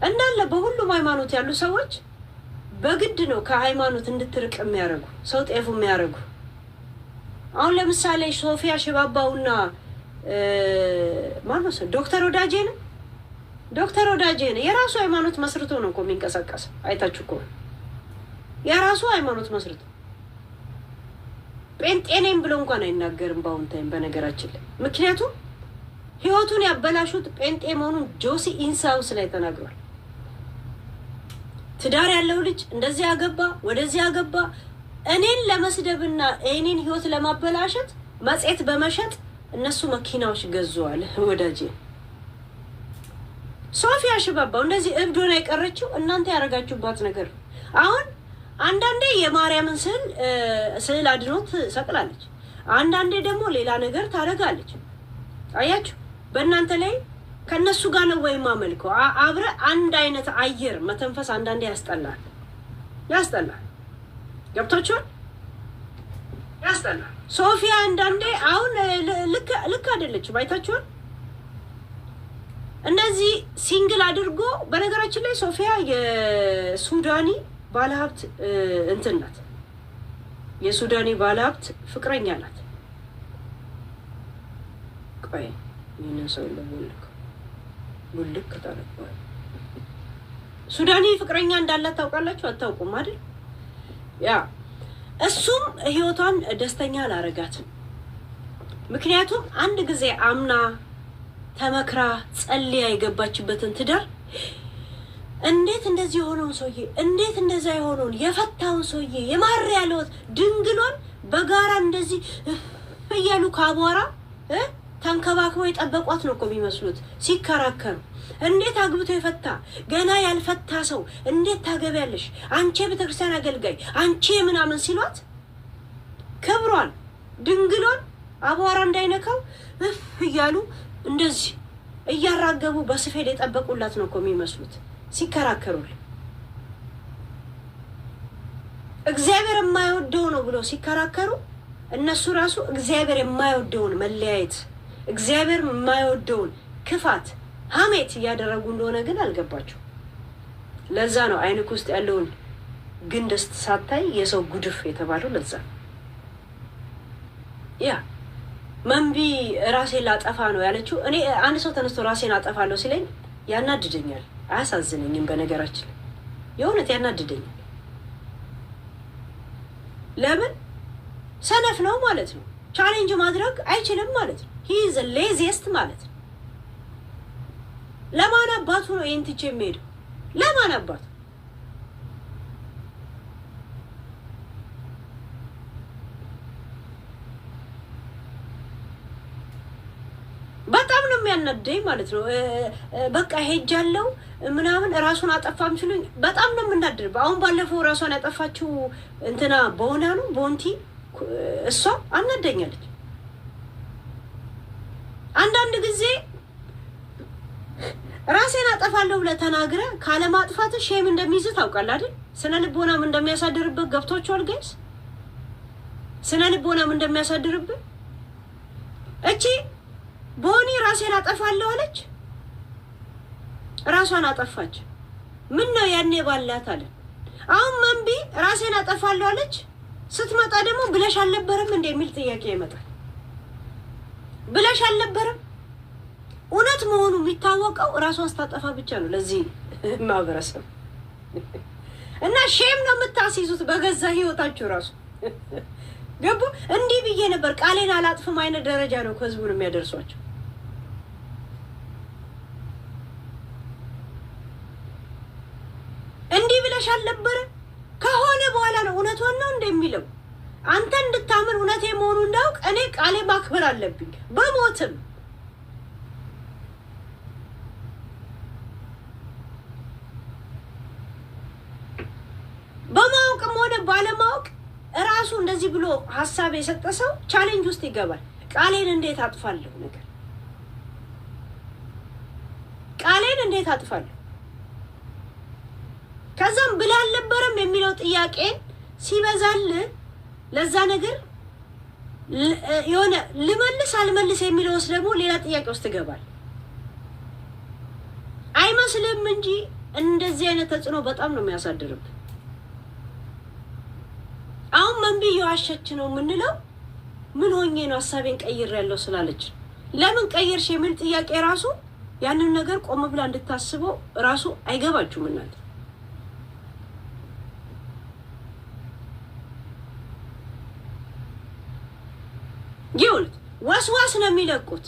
Speaker 1: እንዳለ በሁሉም ሃይማኖት ያሉ ሰዎች በግድ ነው ከሃይማኖት እንድትርቅ የሚያረጉ ሰው ጤፉ የሚያረጉ። አሁን ለምሳሌ ሶፊያ ሽባባውና ማነው ዶክተር ወዳጄ ነው የራሱ ሃይማኖት መስርቶ ነው እኮ የሚንቀሳቀሰው። አይታችሁ እኮ የራሱ ሃይማኖት መስርቶ ጴንጤኔም ብሎ እንኳን አይናገርም በአሁን ታይም በነገራችን ላይ። ምክንያቱም ህይወቱን ያበላሹት ጴንጤ መሆኑን ጆሲ ኢንሳውስ ላይ ተናግሯል። ትዳር ያለው ልጅ እንደዚህ ያገባ ወደዚህ ያገባ እኔን ለመስደብና እኔን ህይወት ለማበላሸት መጽሔት በመሸጥ እነሱ መኪናዎች ገዙዋል። ወዳጄ ሶፊያ ሽባባው እንደዚህ እብድ ሆና የቀረችው እናንተ ያረጋችሁባት ነገር። አሁን አንዳንዴ የማርያምን ስዕል አድኖት ሰቅላለች፣ አንዳንዴ ደግሞ ሌላ ነገር ታረጋለች። አያችሁ በእናንተ ላይ ከነሱ ጋር ነው ወይ ማመልከው? አብረ አንድ አይነት አየር መተንፈስ አንዳንዴ ያስጠላል። ገብታችኋል? ያስጠላል። ሶፊያ አንዳንዴ አሁን ልክ አይደለችም። አይታችኋል? እነዚህ ሲንግል አድርጎ በነገራችን ላይ ሶፊያ የሱዳኒ ባለሀብት እንትን ናት። የሱዳኒ ባለሀብት ፍቅረኛ ናት። ቆይ ምን ሰው ቡልክ ታረቀዋል። ሱዳኒ ፍቅረኛ እንዳላት ታውቃላችሁ? አታውቁም አይደል? ያ እሱም ህይወቷን ደስተኛ አላረጋትም። ምክንያቱም አንድ ጊዜ አምና ተመክራ ጸልያ የገባችበትን ትዳር እንዴት እንደዚህ የሆነውን ሰውዬ እንዴት እንደዛ የሆነውን የፈታውን ሰውዬ የማር ያለውት ድንግሏን በጋራ እንደዚህ እያሉ ከአቧራ ተንከባክበው የጠበቋት ነው እኮ የሚመስሉት ሲከራከሩ። እንዴት አግብቶ የፈታ ገና ያልፈታ ሰው እንዴት ታገቢያለሽ? አንቺ የቤተክርስቲያን አገልጋይ አንቺ ምናምን ሲሏት ክብሯን ድንግሏን አቧራ እንዳይነካው እያሉ እንደዚህ እያራገቡ በስፌድ የጠበቁላት ነው እኮ የሚመስሉት ሲከራከሩል። እግዚአብሔር የማይወደው ነው ብሎ ሲከራከሩ እነሱ ራሱ እግዚአብሔር የማይወደውን መለያየት እግዚአብሔር የማይወደውን ክፋት ሐሜት እያደረጉ እንደሆነ ግን አልገባቸው። ለዛ ነው አይንክ ውስጥ ያለውን ግን ደስት ሳታይ የሰው ጉድፍ የተባለው ለዛ ያ መንቢ ራሴን ላጠፋ ነው ያለችው። እኔ አንድ ሰው ተነስቶ ራሴን አጠፋለሁ ሲለኝ ያናድደኛል፣ አያሳዝነኝም። በነገራችን የእውነት ያናድደኛል። ለምን ሰነፍ ነው ማለት ነው። ቻሌንጅ ማድረግ አይችልም ማለት ነው። ሂ ኢዝ ሌዚስት ማለት ነው። ለማን አባቱ ነው ይሄን ትቼ የሚሄደው? ለማን አባቱ? በጣም ነው የሚያናደኝ ማለት ነው። በቃ ሄጃለሁ ምናምን ራሱን አጠፋም ሲሉኝ በጣም ነው የምናደድ። አሁን ባለፈው ራሷን ያጠፋችው እንትና በሆነ ነው ቦንቲ እሷ አናደኛለች። አንዳንድ ጊዜ ራሴን አጠፋለሁ ብለህ ተናግረህ ካለማጥፋት ሼም እንደሚይዝ ታውቃለህ አይደል? ስነ ልቦናም እንደሚያሳድርብህ ገብቶቻል ጋይስ? ስነ ልቦናም እንደሚያሳድርብህ። እቺ ቦኒ ራሴን አጠፋለሁ አለች፣ ራሷን አጠፋች። ምን ነው ያኔ ባላት አለ። አሁን መንቢ ራሴን አጠፋለሁ አለች። ስትመጣ ደግሞ ብለሽ አልነበረም እንደሚል ጥያቄ ይመጣል። ብለሽ አልነበረም? እውነት መሆኑ የሚታወቀው ራሷን ስታጠፋ ብቻ ነው ለዚህ ማህበረሰብ። እና ሼም ነው የምታስይዙት በገዛ ህይወታችሁ ራሱ ገቡ። እንዲህ ብዬ ነበር ቃሌን አላጥፍም አይነት ደረጃ ነው ህዝቡን የሚያደርሷቸው። እንዲህ ብለሽ አልነበረ ከሆነ በኋላ ነው እውነቷን ነው እንደሚለው። አንተ እንድታምን እውነቴ መሆኑ እንዳውቅ እኔ ቃሌ ማክበር አለብኝ በሞትም። በማወቅም ሆነ ባለማወቅ ራሱ እንደዚህ ብሎ ሐሳብ የሰጠ ሰው ቻሌንጅ ውስጥ ይገባል። ቃሌን እንዴት አጥፋለሁ ነገር ቃሌን እንዴት አጥፋለሁ? ከዛም ብላ አልነበረም የሚለው ጥያቄ ሲበዛል ለዛ ነገር የሆነ ልመልስ አልመልስ የሚለውስ ደግሞ ሌላ ጥያቄ ውስጥ ይገባል። አይመስልም እንጂ እንደዚህ አይነት ተጽዕኖ በጣም ነው የሚያሳድርብን። አሁን መንቢ የዋሸች ነው የምንለው ምን ሆኜ ነው ሐሳቤን ቀይሬያለሁ ስላለች። ለምን ቀይርሽ የሚል ጥያቄ ራሱ ያንን ነገር ቆም ብላ እንድታስበው ራሱ አይገባችሁም እናንተ። ይኸውልህ ዋስዋስ ነው የሚለቁት።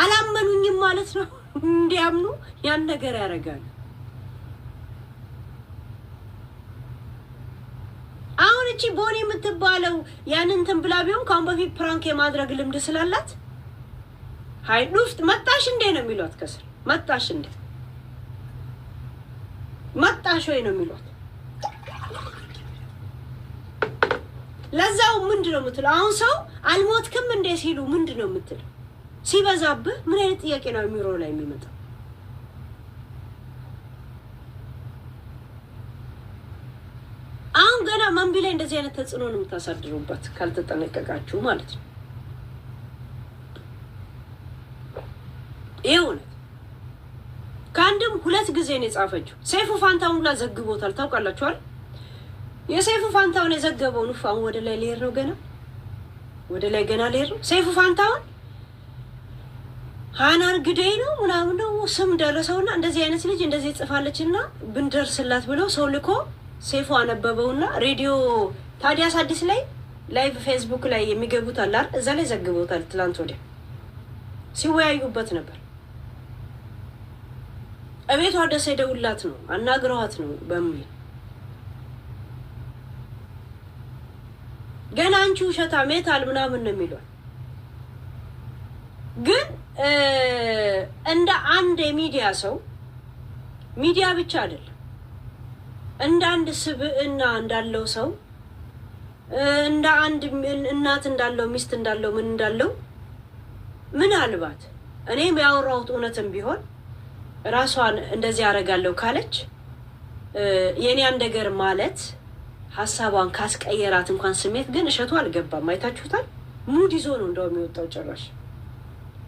Speaker 1: አላመኑኝም ማለት ነው። እንዲያምኑ ያን ነገር ያደርጋሉ። አሁን እቺ ቦኒ የምትባለው ያንን ተንብላ ቢሆን ካሁን በፊት ፕራንክ የማድረግ ልምድ ስላላት ሃይ ዱፍት መጣሽ እንዴ ነው የሚሏት። ከስር መጣሽ እንዴ መጣሽ ወይ ነው የሚሏት። ለዛው ምንድነው የምትለው? አሁን ሰው አልሞትክም እንዴ ሲሉ ምንድነው የምትለው? ሲበዛብህ ምን አይነት ጥያቄ ነው የሚሮ ላይ የሚመጣው? አሁን ገና መንቢ ላይ እንደዚህ አይነት ተጽዕኖ ነው የምታሳድሩበት ካልተጠነቀቃችሁ ማለት ነው። ይኸውልህ ከአንድም ሁለት ጊዜ ነው የጻፈችው። ሰይፉ ፋንታውን ላይ ዘግቦታል ታውቃላችሁ አይደል? የሰይፉ ፋንታውን የዘገበው ነው። አሁን ወደ ላይ ሊሄድ ነው ገና ወደ ላይ ገና ሊሄድ ነው። ሰይፉ ፋንታውን ሃናን ግዴይ ነው ምናምን ነው ስም ደረሰውና እንደዚህ አይነት ልጅ እንደዚህ ጽፋለችና ብንደርስላት ብለው ሰው ልኮ ሰይፉ አነበበውና ሬዲዮ ታዲያስ አዲስ ላይ ላይቭ ፌስቡክ ላይ የሚገቡት አለ አይደል? እዛ ላይ ዘግበውታል። ትላንት ወዲያ ሲወያዩበት ነበር። እቤቷ ደስ ሄደውላት ነው አናግረዋት ነው በሚል ገና አንቺ ውሸታ ሜታል ምናምን ነው የሚሏል። ግን እንደ አንድ የሚዲያ ሰው ሚዲያ ብቻ አይደለም እንደ አንድ ስብዕና እንዳለው ሰው እንደ አንድ እናት እንዳለው ሚስት እንዳለው ምን እንዳለው ምናልባት እኔም ያወራሁት እውነትም ቢሆን ራሷን እንደዚህ ያደርጋለሁ ካለች የኔ አንድ ነገር ማለት ሐሳቧን ካስቀየራት እንኳን ስሜት ግን እሸቱ አልገባም። አይታችሁታል። ሙድ ይዞ ነው እንደው የሚወጣው ጭራሽ።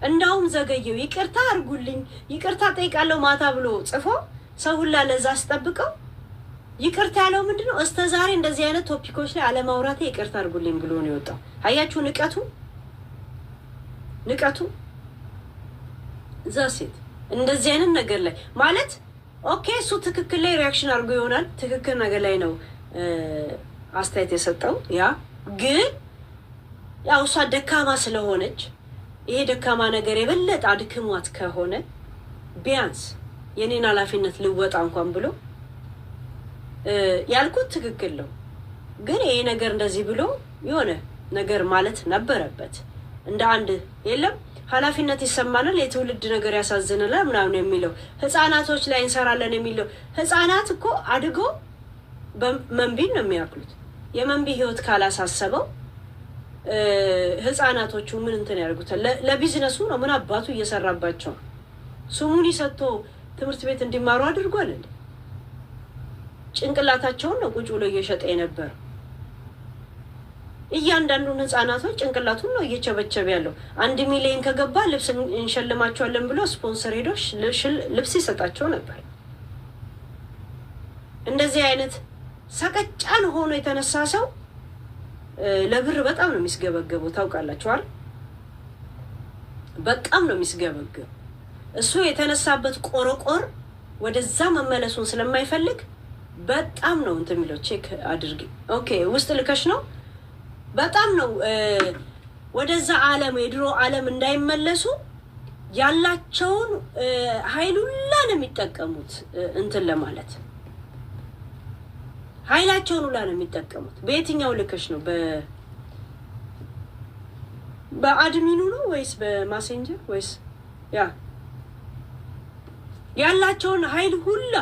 Speaker 1: እንዳውም ዘገየው ይቅርታ አርጉልኝ ይቅርታ ጠይቃለሁ ማታ ብሎ ጽፎ ሰው ሁላ ለዛ አስጠብቀው ይቅርታ ያለው ምንድነው እስከ ዛሬ እንደዚህ አይነት ቶፒኮች ላይ አለማውራቴ ይቅርታ አድርጉልኝ ብሎ ነው የወጣው። አያችሁ ንቀቱ ዛሴት እንደዚህ አይነት ነገር ላይ ማለት ኦኬ እሱ ትክክል ላይ ሪአክሽን አድርጎ ይሆናል ትክክል ነገር ላይ ነው አስተያየት የሰጠው ያ ግን ያው እሷ ደካማ ስለሆነች ይሄ ደካማ ነገር የበለጠ አድክሟት ከሆነ ቢያንስ የኔን ኃላፊነት ልወጣ እንኳን ብሎ ያልኩት ትክክል ነው ግን ይሄ ነገር እንደዚህ ብሎ የሆነ ነገር ማለት ነበረበት እንደ አንድ የለም ኃላፊነት ይሰማናል የትውልድ ነገር ያሳዝናል ምናምን የሚለው ህፃናቶች ላይ እንሰራለን የሚለው ህፃናት እኮ አድጎ በመንቢን ነው የሚያክሉት የመንቢ ህይወት ካላሳሰበው ህፃናቶቹ ምን እንትን ያርጉታል ለቢዝነሱ ነው ምን አባቱ እየሰራባቸው ስሙን ይሰጥቶ ትምህርት ቤት እንዲማሩ አድርጓል እንዴ ጭንቅላታቸውን ነው ቁጭ ብሎ እየሸጠ ነበር እያንዳንዱን ህፃናቶች ጭንቅላቱን ነው እየቸበቸበ ያለው 1 ሚሊዮን ከገባ ልብስ እንሸልማቸዋለን ብሎ ስፖንሰር ሄዶሽ ልብስ ይሰጣቸው ነበር እንደዚህ አይነት ሰቀጫን ሆኖ የተነሳ ሰው ለብር በጣም ነው የሚስገበገበው ታውቃላችሁ አይደል በጣም ነው የሚስገበገበው እሱ የተነሳበት ቆረቆር ወደዛ መመለሱን ስለማይፈልግ በጣም ነው እንትን የሚለው ቼክ አድርጊ ኦኬ ውስጥ ልከሽ ነው በጣም ነው ወደዛ ዓለም የድሮ ዓለም እንዳይመለሱ ያላቸውን ኃይሉላ ነው የሚጠቀሙት እንትን ለማለት ኃይላቸውን ሁላ ነው የሚጠቀሙት በየትኛው ልከሽ ነው በአድሚኑ ነው ወይስ በማሴንጀር ወይስ ያላቸውን ኃይል ሁላ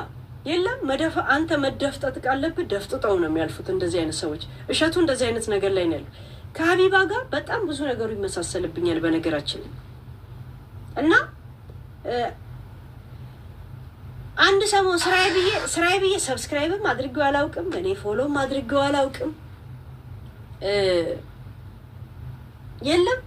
Speaker 1: የለም መደፋ አንተ መደፍጠጥ ካለብህ ደፍጥጠው ነው የሚያልፉት እንደዚህ አይነት ሰዎች እሸቱ እንደዚህ አይነት ነገር ላይ ነው ያለው ከሀቢባ ጋር በጣም ብዙ ነገሩ ይመሳሰልብኛል በነገራችን እና አንድ ሰሞን ስራዬ ብዬ ሰብስክራይብም አድርጌው አላውቅም እኔ ፎሎም አድርጌው አላውቅም የለም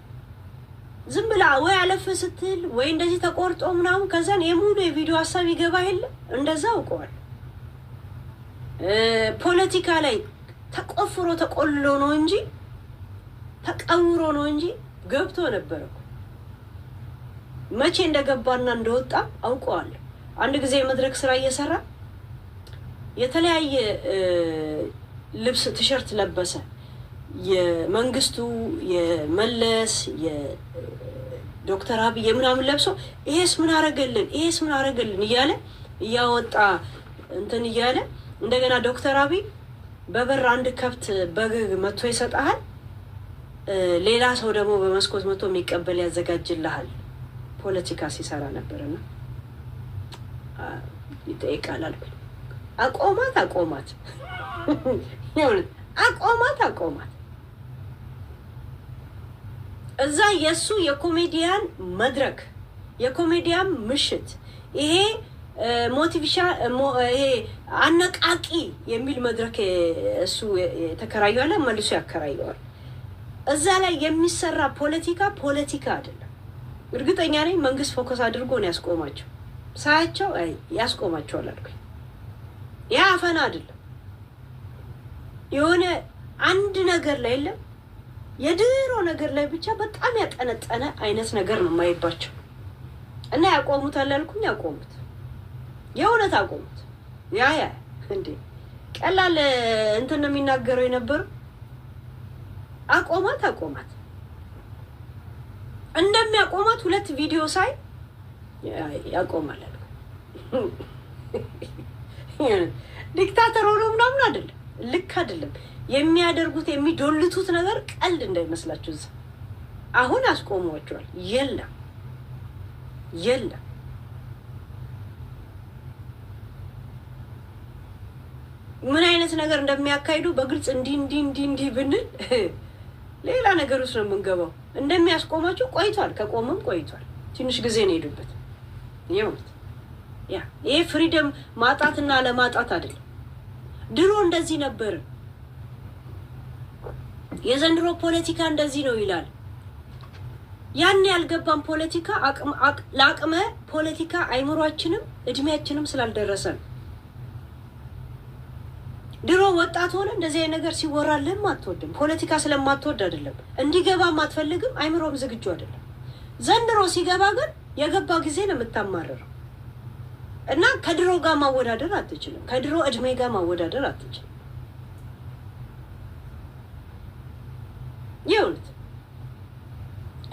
Speaker 1: ዝም ብላ ወይ አለፈ ስትል ወይ እንደዚህ ተቆርጦ ምናምን ከዛን የሙሉ የቪዲዮ ሐሳብ ይገባ አይደል እንደዛ አውቀዋል ፖለቲካ ላይ ተቆፍሮ ተቆልሎ ነው እንጂ ተቀውሮ ነው እንጂ ገብቶ ነበር መቼ እንደገባና እንደወጣ አውቀዋል አንድ ጊዜ የመድረክ ስራ እየሰራ የተለያየ ልብስ ቲሸርት ለበሰ የመንግስቱ የመለስ የዶክተር አብይ ምናምን ለብሶ ይሄስ ምን አረገልን እያለ ያወጣ እንትን እያለ እንደገና ዶክተር አብይ በበር አንድ ከብት በግ መጥቶ ይሰጣል ሌላ ሰው ደግሞ በመስኮት መጥቶ የሚቀበል ያዘጋጅልሃል ፖለቲካ ሲሰራ ነበርና ይጠይቃላል አቆማት አቆማት እዛ የሱ የኮሜዲያን መድረክ የኮሜዲያን ምሽት ይሄ ሞቲቬሽን ይሄ አነቃቂ የሚል መድረክ እሱ ተከራይዋል መልሶ ያከራይዋል እዛ ላይ የሚሰራ ፖለቲካ አይደለም እርግጠኛ ነኝ መንግስት ፎከስ አድርጎ ነው ያስቆማቸው ሳያቸው ያስቆማቸዋል አልኩኝ ያ አፈና አይደለም የሆነ አንድ ነገር ላይ የለም የድሮ ነገር ላይ ብቻ በጣም ያጠነጠነ አይነት ነገር ነው የማይባቸው እና ያቆሙታል አልኩኝ ያቆሙት የእውነት አቆሙት ያ እንዴ ቀላል እንትን ነው የሚናገረው የነበረው አቆማት እንደሚያቆማት ሁለት ቪዲዮ ሳይ ያቆማል ዲክታተር ሆኖ ምናምን አይደለም ልክ አይደለም የሚያደርጉት የሚዶልቱት ነገር ቀልድ እንዳይመስላችሁ አሁን አስቆሟቸዋል የለም ምን አይነት ነገር እንደሚያካሂዱ በግልጽ እንዲ ብንል ሌላ ነገር ውስጥ ነው የምንገባው እንደሚያስቆማቸው ቆይቷል ከቆመም ቆይቷል ትንሽ ጊዜ ነው ሄዱበት ይሁት ይሄ ፍሪደም ማጣትና ለማጣት አይደለም ድሮ እንደዚህ ነበር የዘንድሮ ፖለቲካ እንደዚህ ነው ይላል ያን ያልገባን ፖለቲካ ለአቅመ ፖለቲካ አይምሮአችንም እድሜያችንም ስላልደረሰ ድሮ ወጣት ሆነ እንደዚህ አይነት ነገር ሲወራልህም አትወድም። ፖለቲካ ስለማትወድ አይደለም፣ እንዲገባም አትፈልግም፣ አይምሮም ዝግጁ አይደለም። ዘንድሮ ሲገባ ግን የገባ ጊዜ ነው የምታማርረው እና ከድሮ ጋር ማወዳደር አትችልም። ከድሮ እድሜ ጋር ማወዳደር አትችልም። ይኸውልህ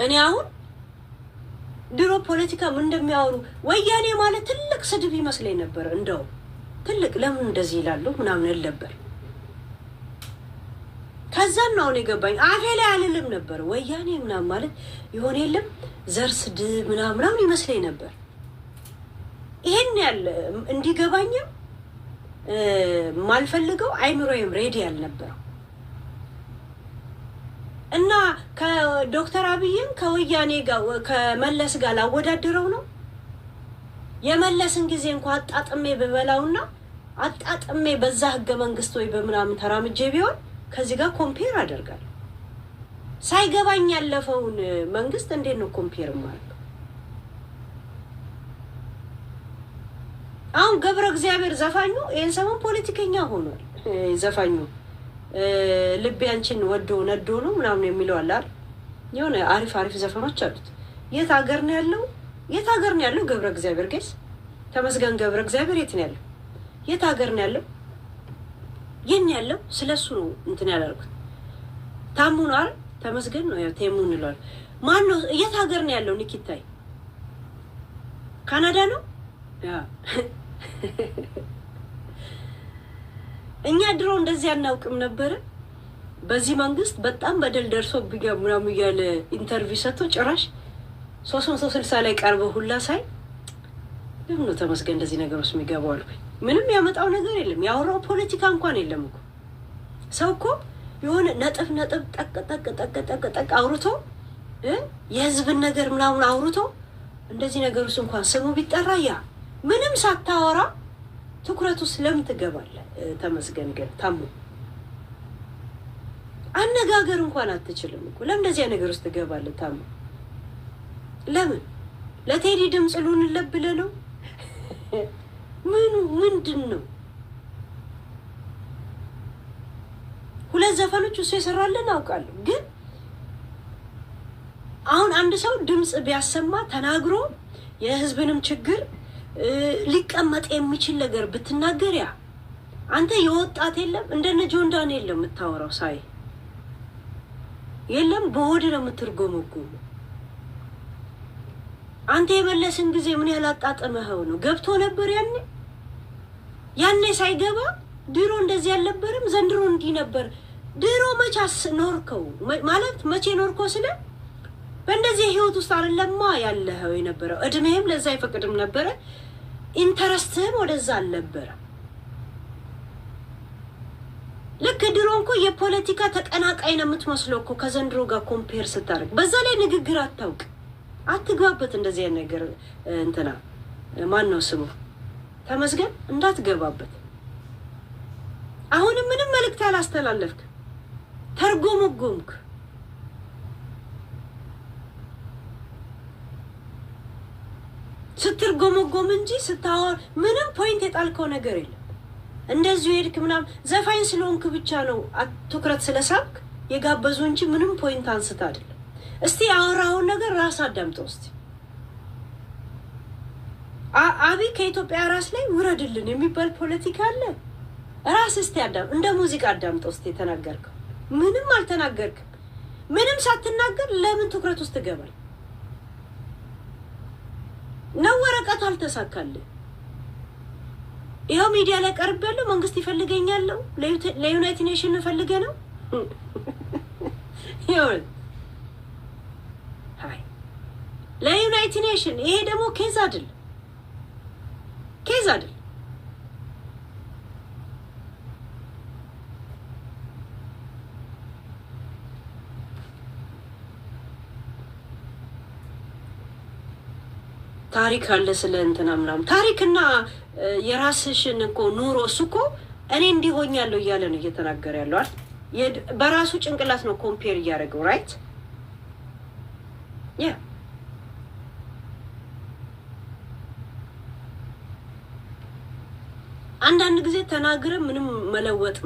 Speaker 1: እኔ አሁን ድሮ ፖለቲካ ምን እንደሚያወሩ ወያኔ ማለት ትልቅ ስድብ ይመስለኝ ነበር። እንደው ትልቅ ለምን እንደዚህ ይላሉ ምናምን ነበር። ከዛን ነው የገባኝ። አፌ ላይ አልልም ነበር ወያኔ ምናምን ማለት ይሆን የለም ዘር ስድብ ምናምን ይመስለኝ ነበር። ይሄን ያለ እንዲገባኝም ማልፈልገው አይምሮዬም ሬዲ አልነበረው እና ከዶክተር አብይም ከወያኔ ጋር ከመለስ ጋር ላወዳደረው ነው። የመለስን ጊዜ እንኳን አጣጥሜ በበላውና አጣጥሜ በዛ ህገ መንግስት ወይ በምናምን ተራምጄ ቢሆን ከዚህ ጋር ኮምፔር አደርጋለሁ። ሳይገባኝ ያለፈውን መንግስት እንዴት ነው ኮምፔር ማለት? አሁን ገብረ እግዚአብሔር ዘፋኙ ይሄን ሰሞን ፖለቲከኛ ሆኗል። ዘፋኙ ልቤ አንቺን ወዶ ነዶ ነው ምናምን የሚለው አለ አይደል? የሆነ አሪፍ ዘፈኖች አሉት። የት ሀገር ነው ያለው? የት ሀገር ነው ያለው ገብረ እግዚአብሔር? ጋይስ ተመስገን ገብረ እግዚአብሔር የት ነው ያለው? የት ሀገር ነው ያለው? የት ነው ያለው? ስለሱ ነው እንትን ያላልኩት። ታሙ ነው አይደል? ተመስገን ነው ያው ቴሙ እንላለን። ማን ነው? የት ሀገር ነው ያለው? ንኪታይ ካናዳ ነው ያ እኛ ድሮ እንደዚህ አናውቅም ነበር። በዚህ መንግስት በጣም በደል ደርሶብኝ ምናምን እያለ ኢንተርቪው ሰጥቶ ጭራሽ 360 ላይ ቀርበው ሁላ ሳይ ለምን ነው ተመስገን እንደዚህ ነገር ውስጥ የሚገባው አልኩኝ። ምንም ያመጣው ነገር የለም። ያወራው ፖለቲካ እንኳን የለም እኮ። ሰው እኮ የሆነ ነጥብ ጠቅ አውርቶ የህዝብን ነገር ምናምን አውርቶ እንደዚህ ነገር ውስጥ እንኳን ስሙ ቢጠራ ያ ምንም ሳታወራ ትኩረቱ ስለምን ትገባለህ? ተመስገን ግን ታሙ አነጋገር እንኳን አትችልም እኮ። ለምን እንደዚህ ነገር ውስጥ ትገባለህ? ታሙ ለምን ለቴዲ ድምጽ ሉን ለብለ ነው? ምንድን ነው? ሁለት ዘፈኖች እሱ የሰራልን አውቃለሁ። ግን አሁን አንድ ሰው ድምጽ ቢያሰማ ተናግሮ የህዝብንም ችግር ሊቀመጥ የሚችል ነገር ብትናገር ያ አንተ የወጣት የለም እንደነ ጆን ዳንኤል ነው የምታወራው። ሳይ የለም በሆድ ነው የምትርጎመጉሙ። አንተ የመለስን ጊዜ ምን ያህል አጣጥመኸው ነው? ገብቶ ነበር ያኔ ሳይገባ ድሮ እንደዚህ አልነበረም፣ ዘንድሮ እንዲህ ነበር። ድሮ መቻስ ኖርከው ማለት መቼ ኖርከው ስለ በእንደዚህ ህይወት ውስጥ አይደለማ ያለኸው የነበረው። እድሜህም ለዛ አይፈቅድም ነበረ፣ ኢንተረስትህም ወደዛ አልነበረ። ልክ ድሮ እንኳ የፖለቲካ ተቀናቃይ ነው የምትመስለው እኮ ከዘንድሮ ጋር ኮምፔር ስታደርግ። በዛ ላይ ንግግር አታውቅ፣ አትግባበት። እንደዚህ አይነት ነገር እንትና ማን ነው ስሙ ተመስገን እንዳትገባበት። አሁንም ምንም መልእክት አላስተላለፍክ፣ ተርጎምጎምክ። ስትርጎምጎም እንጂ ስታወር ምንም ፖይንት የጣልከው ነገር የለም። እንደዚሁ ሄድክ ምናምን ዘፋኝ ስለሆንክ ብቻ ነው ትኩረት ስለሳብክ የጋበዙ እንጂ ምንም ፖይንት አንስታ አይደለም። እስቲ ያወራውን ነገር ራስ አዳምጠው። እስቲ አብይ ከኢትዮጵያ ራስ ላይ ውረድልን የሚባል ፖለቲካ አለ። ራስ እስቲ አዳም እንደ ሙዚቃ አዳምጠው። እስቲ ተናገርከው ምንም አልተናገርክም። ምንም ሳትናገር ለምን ትኩረት ውስጥ ትገባል? ነው ወረቀት አልተሳካልህ። ይሄው ሚዲያ ላይ ቀርብ ያለው መንግስት ይፈልገኛል፣ ለዩናይትድ ኔሽን ፈልገ ነው ይሁን ሃይ ለዩናይትድ ኔሽን። ይሄ ደግሞ ኬዝ አይደል። ታሪክ አለ ስለ እንትና ምናምን ታሪክና የራስሽን እኮ ኑሮ እሱ እኮ እኔ እንዲሆኛለሁ እያለ ነው እየተናገረ ያለው አይደል? በራሱ ጭንቅላት ነው ኮምፔር እያደረገው ራይት። ያ አንዳንድ ጊዜ ተናግረ ምንም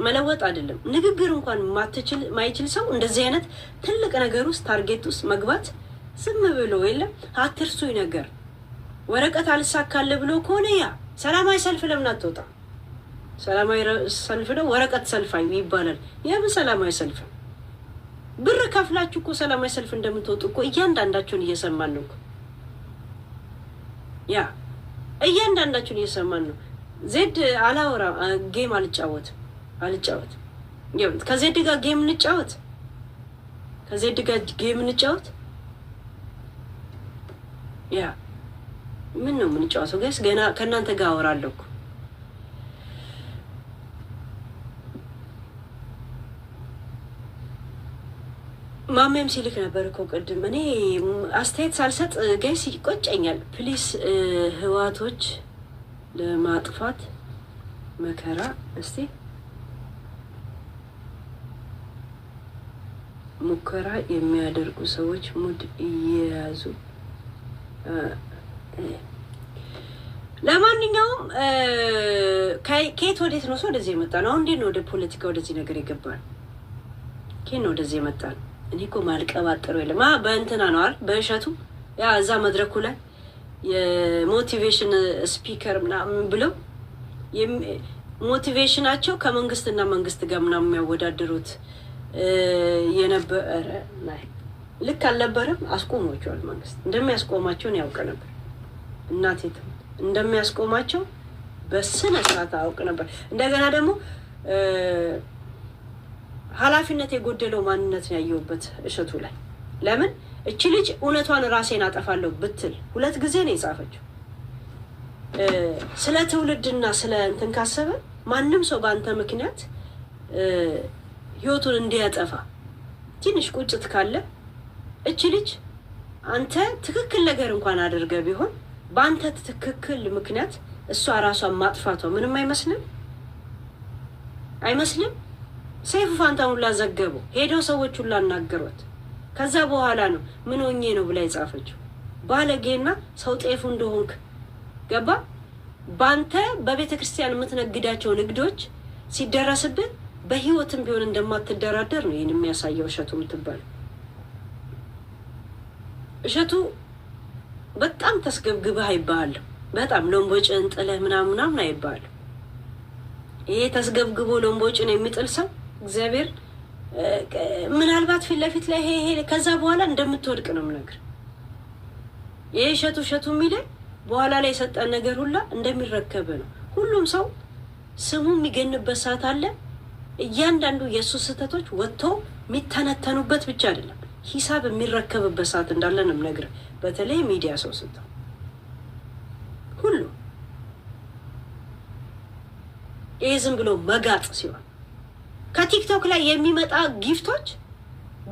Speaker 1: መለወጥ አይደለም ንግግር እንኳን ማይችል ሰው እንደዚህ አይነት ትልቅ ነገር ውስጥ ታርጌት ውስጥ መግባት ዝም ብሎ የለም አትርሱኝ ነገር ወረቀት አልሳካለ ብሎ ከሆነ ያ ሰላማዊ ሰልፍ ለምን አትወጣ ሰላማዊ ሰልፍ ነው ወረቀት ሰልፋኝ ይባላል የምን ሰላማዊ ሰልፍ ብር ከፍላችሁ እኮ ሰላማዊ ሰልፍ እንደምትወጡ እኮ እያንዳንዳችሁን እየሰማን ነው ያ እያንዳንዳችሁን እየሰማን ነው ዜድ አላወራ ጌም አልጫወት ከዜድ ጋር ጌም እንጫወት ያ ምን ነው የምንጫወተው ጋይስ ገና ከእናንተ ጋር አወራለሁ ማሜም ሲልክ ነበር እኮ ቅድም እኔ አስተያየት ሳልሰጥ ጋይስ ይቆጨኛል ፕሊስ ህዋቶች ለማጥፋት መከራ እስቲ ሙከራ የሚያደርጉ ሰዎች ሙድ እየያዙ ለማንኛውም ከየት ወዴት ነው ሰው ወደዚህ የመጣ ነው አሁን እንዴት ነው ወደ ፖለቲካ ወደዚህ ነገር ይገባል ከየት ነው ወደዚህ የመጣ ነው እኔ እኮ ማልቀባጥረው የለም በእንትና ነው አይደል በእሸቱ ያ እዛ መድረኩ ላይ የሞቲቬሽን ስፒከር ምናምን ብለው ሞቲቬሽናቸው ከመንግስትና መንግስት ጋር ምናምን የሚያወዳድሩት የነበረ ልክ አልነበረም አስቆሟቸዋል መንግስት እንደሚያስቆማቸውን ያውቅ ነበር እናቴ እንደሚያስቆማቸው በስነ ስርዓት አውቅ ነበር እንደገና ደግሞ ኃላፊነት የጎደለው ማንነት ያየውበት እሸቱ ላይ ለምን እቺ ልጅ እውነቷን ራሴን አጠፋለሁ ብትል ሁለት ጊዜ ነው የጻፈችው ስለ ትውልድና ስለ እንትን ካሰበ ማንንም ሰው ባንተ ምክንያት ህይወቱን እንዲያጠፋ ትንሽ ቁጭት ካለ እቺ ልጅ አንተ ትክክል ነገር እንኳን አድርገ ቢሆን ባንተ ትክክል ምክንያት እሷ ራሷን ማጥፋቷ ምንም አይመስልም ሰይፉ ፋንታውን ላዘገበው ሄደው ሰዎች ሁሉ አናገሩት ከዛ በኋላ ነው ምን ሆኜ ነው ብላ የጻፈችው ባለጌና ሰው ጤፉ እንደሆንክ ገባ ባንተ በቤተክርስቲያን የምትነግዳቸው ንግዶች ሲደረስብህ በህይወትም ቢሆን እንደማትደራደር ነው ይሄን የሚያሳየው እሸቱ ምትባል እሸቱ በጣም ተስገብግበህ አይባል በጣም ሎምቦጭን ጥለህ ምናምን አይባል ይሄ ተስገብግቦ ሎምቦጭን የሚጥል ሰው እግዚአብሔር ምናልባት ፊት ለፊት ላይ ይሄ ከዛ በኋላ እንደምትወድቅ ነው ነገር ይሄ እሸቱ የሚለ በኋላ ላይ የሰጠን ነገር ሁላ እንደሚረከብ ነው ሁሉም ሰው ስሙ የሚገንበት ሰዓት አለ እያንዳንዱ የኢየሱስ ስተቶች ወጥቶ የሚተነተኑበት ብቻ አይደለም ሂሳብ የሚረከብበት ሰዓት እንዳለ ነው ነገር በተለይ ሚዲያ ሰው ስተው ሁሉ ኤዝም ብሎ መጋጥ ሲሆን ከቲክቶክ ላይ የሚመጣ ጊፍቶች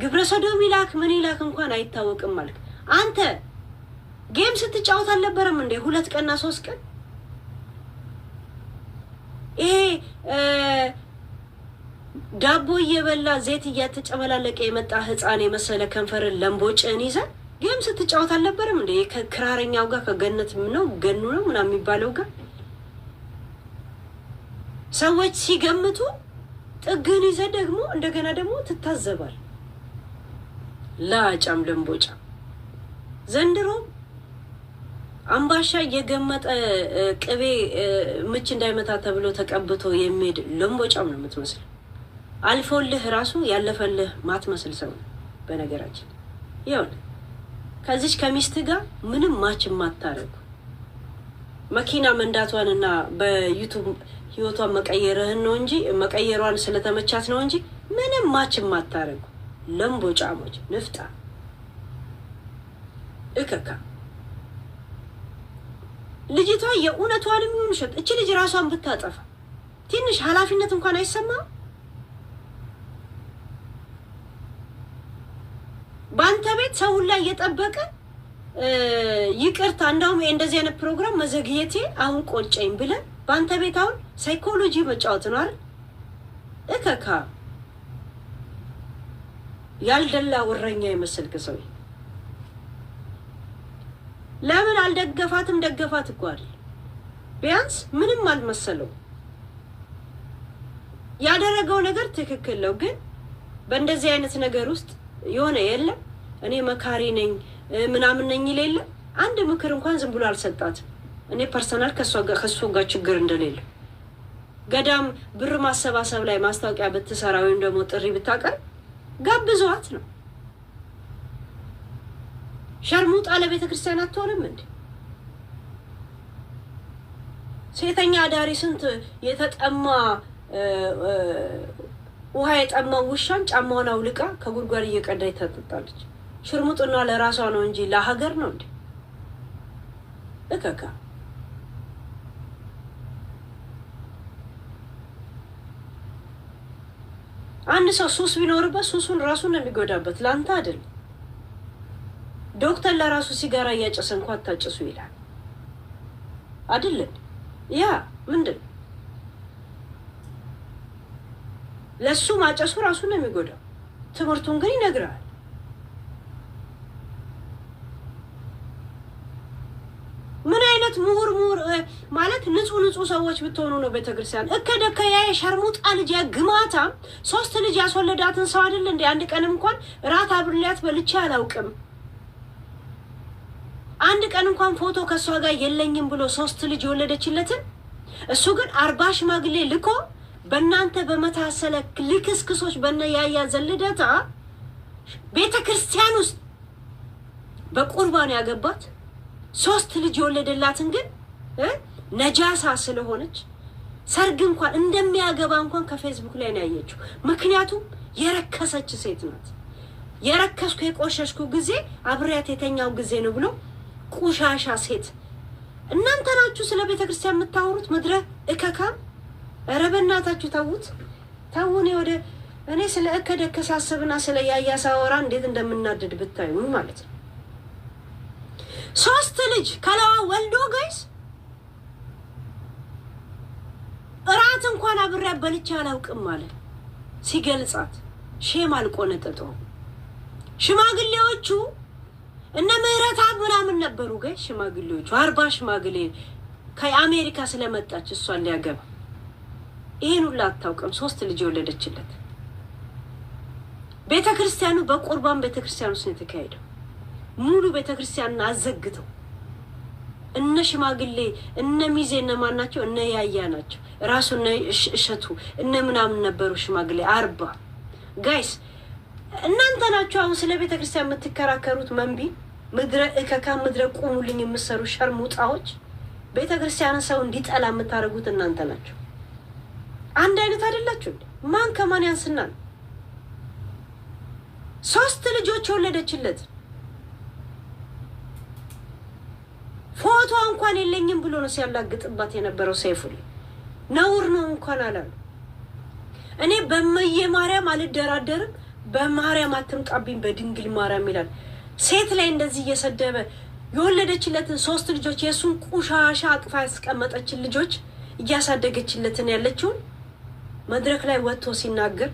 Speaker 1: ግብረ ሰዶም ይላክ ምን ይላክ እንኳን አይታወቅም ማለት አንተ ጌም ስትጫወት አልነበረም እንዴ 2 ቀንና 3 ቀን ይሄ ዳቦ እየበላ ዘይት እያተጨመላለቀ የመጣ ህፃን የመሰለ ከንፈርን ለምቦጭን ይዘ ጌም ስትጫወት አልነበረም እንዴ ከክራረኛው ጋር ከገነት ነው ገኑ ነው ምናምን የሚባለው ጋር ሰዎች ሲገምቱ ጥግን ይዘ ደግሞ እንደገና ደግሞ ትታዘባል ላጫም ለምቦጫ ዘንድሮ አምባሻ የገመጠ ቅቤ ምች እንዳይመታ ተብሎ ተቀብቶ የሚሄድ ለምቦጫም ነው የምትመስለው አልፎልህ ራሱ ያለፈልህ ማትመስል ሰው በነገራችን ይሁን ከዚህ ከሚስት ጋር ምንም ማች ማታረጉ መኪና መንዳቷንና በዩቲዩብ ህይወቷን መቀየርህን ነው እንጂ መቀየሯን ስለተመቻት ነው እንጂ ምንም ማች ማታረጉ ለምቦጫሞች ንፍጣ እከካ ልጅቷ የኡነቷን የሚሆን ሸጥ እቺ ልጅ ራሷን ብታጠፋ ትንሽ ኃላፊነት እንኳን አይሰማም ባንተ ቤት ሰው ላይ እየጠበቀ ይቅርታ እንደውም እንደዚህ አይነት ፕሮግራም መዘግየቴ አሁን ቆጨኝ ብለ ባንተ ቤት አሁን ሳይኮሎጂ መጫወት ነው አይደል እከካ ያልደላ ወረኛ የመሰልክ ሰው ለምን አልደገፋትም? ደገፋት እኮ አይደል? ቢያንስ ምንም አልመሰለው። ያደረገው ነገር ትክክል ነው። ግን በእንደዚህ አይነት ነገር ውስጥ የሆነ የለም እኔ መካሪ ነኝ ምናምን ነኝ ይሌለ አንድ ምክር እንኳን ዝም ብሎ አልሰጣትም። እኔ ፐርሰናል ከሷ ጋር ችግር እንደሌለ ገዳም ብር ማሰባሰብ ላይ ማስታወቂያ ብትሰራ ወይም ደግሞ ጥሪ ብታቀር ጋብዟት ነው። ሸርሙጣ ለቤተ ክርስቲያን አትሆንም እንዴ? ሴተኛ አዳሪ ስንት የተጠማ ውሃ የጠማው ውሻን ጫማውን አውልቃ ከጉድጓድ እየቀዳች ታጠጣለች። ሽርሙጥና ለራሷ ነው እንጂ ለሀገር ነው እንዴ? እከካ አንድ ሰው ሱስ ቢኖርበት ሱሱን ራሱን ነው የሚጎዳበት፣ ላንተ አይደል። ዶክተር ለራሱ ሲጋራ እያጨሰ እንኳን አታጭሱ ይላል አይደል? ያ ምንድን ለሱ ማጨሱ ራሱን ነው የሚጎዳው። ትምህርቱን ግን ይነግራል። ምን አይነት ምሁር ማለት ንጹህ ሰዎች ብትሆኑ ነው ቤተክርስቲያን እከደከያ የሸርሙጣ ልጅ ግማታ 3 ልጅ ያስወለዳትን ሰው አይደል እንዴ? አንድ ቀን እንኳን ራት አብሬያት በልቼ አላውቅም። አንድ ቀን እንኳን ፎቶ ከሷ ጋር የለኝም ብሎ 3 ልጅ የወለደችለትን እሱ ግን 40 ሽማግሌ ልኮ በእናንተ በመታሰለ ልክስክሶች በነያያ ዘልደታ ቤተክርስቲያን ውስጥ በቁርባን ያገባት 3 ልጅ የወለደላትን ግን ነጃሳ ስለሆነች ሰርግ እንኳን እንደሚያገባ እንኳን ከፌስቡክ ላይ ነው ያየችው። ምክንያቱም የረከሰች ሴት ናት። የረከስኩ የቆሸሽኩ ጊዜ አብሬያት የተኛው ጊዜ ነው ብሎ ቁሻሻ ሴት። እናንተ ናችሁ ስለ ቤተክርስቲያን የምታወሩት ምድረ እከካም። ኧረ በእናታችሁ ተውት ተውኔ ወደ እኔ ስለ እከደከሳስብና ስለ ያያ ሳወራ እንዴት እንደምናደድ ብታዩ ማለት ነው። 3 ልጅ ከላዋ ወልዶ ጋይስ እራት እንኳን አብሬ በልቼ አላውቅም ማለት ሲገልጻት ሼም አልቆነጠጠው። ሽማግሌዎቹ እነ ምህረትአብ ምናምን ነበሩ ጋይስ ሽማግሌዎቹ 40 ሽማግሌ ከአሜሪካ ስለመጣች እሷን ሊያገባ ይሄን ሁሉ አታውቅም። 3 ልጅ የወለደችለት ቤተክርስቲያኑ በቁርባን ቤተክርስቲያኑ ውስጥ የተካሄደው ሙሉ ቤተክርስቲያንን አዘግተው እነ ሽማግሌ እነ ሚዜ እነ ማን ናቸው? እነ ያያ ናቸው። ራሱ እነ እሸቱ እነ ምናምን ነበሩ ሽማግሌ 40 ጋይስ። እናንተ ናችሁ አሁን ስለ ቤተክርስቲያን የምትከራከሩት መንቢ ምድረ እከካ ምድረ ቁሙልኝ የምትሰሩ ሸርሙጣዎች። ቤተክርስቲያንን ሰው እንዲጠላ የምታደርጉት እናንተ ናችሁ። አንድ አይነት አይደላችሁ። ማን ከማን ያንስናል? 3 ልጆች የወለደችለት ፎቶ እንኳን የለኝም ብሎ ነው ሲያላግጥባት የነበረው። ሰይፉ ነውር ነው እንኳን አላሉ። እኔ በመየ ማርያም አልደራደርም፣ በማርያም አትምጣብኝ፣ በድንግል ማርያም ይላል። ሴት ላይ እንደዚህ እየሰደበ የወለደችለትን 3 ልጆች የሱን ቁሻሻ አቅፋ ያስቀመጠችን ልጆች እያሳደገችለትን ያለችውን መድረክ ላይ ወጥቶ ሲናገር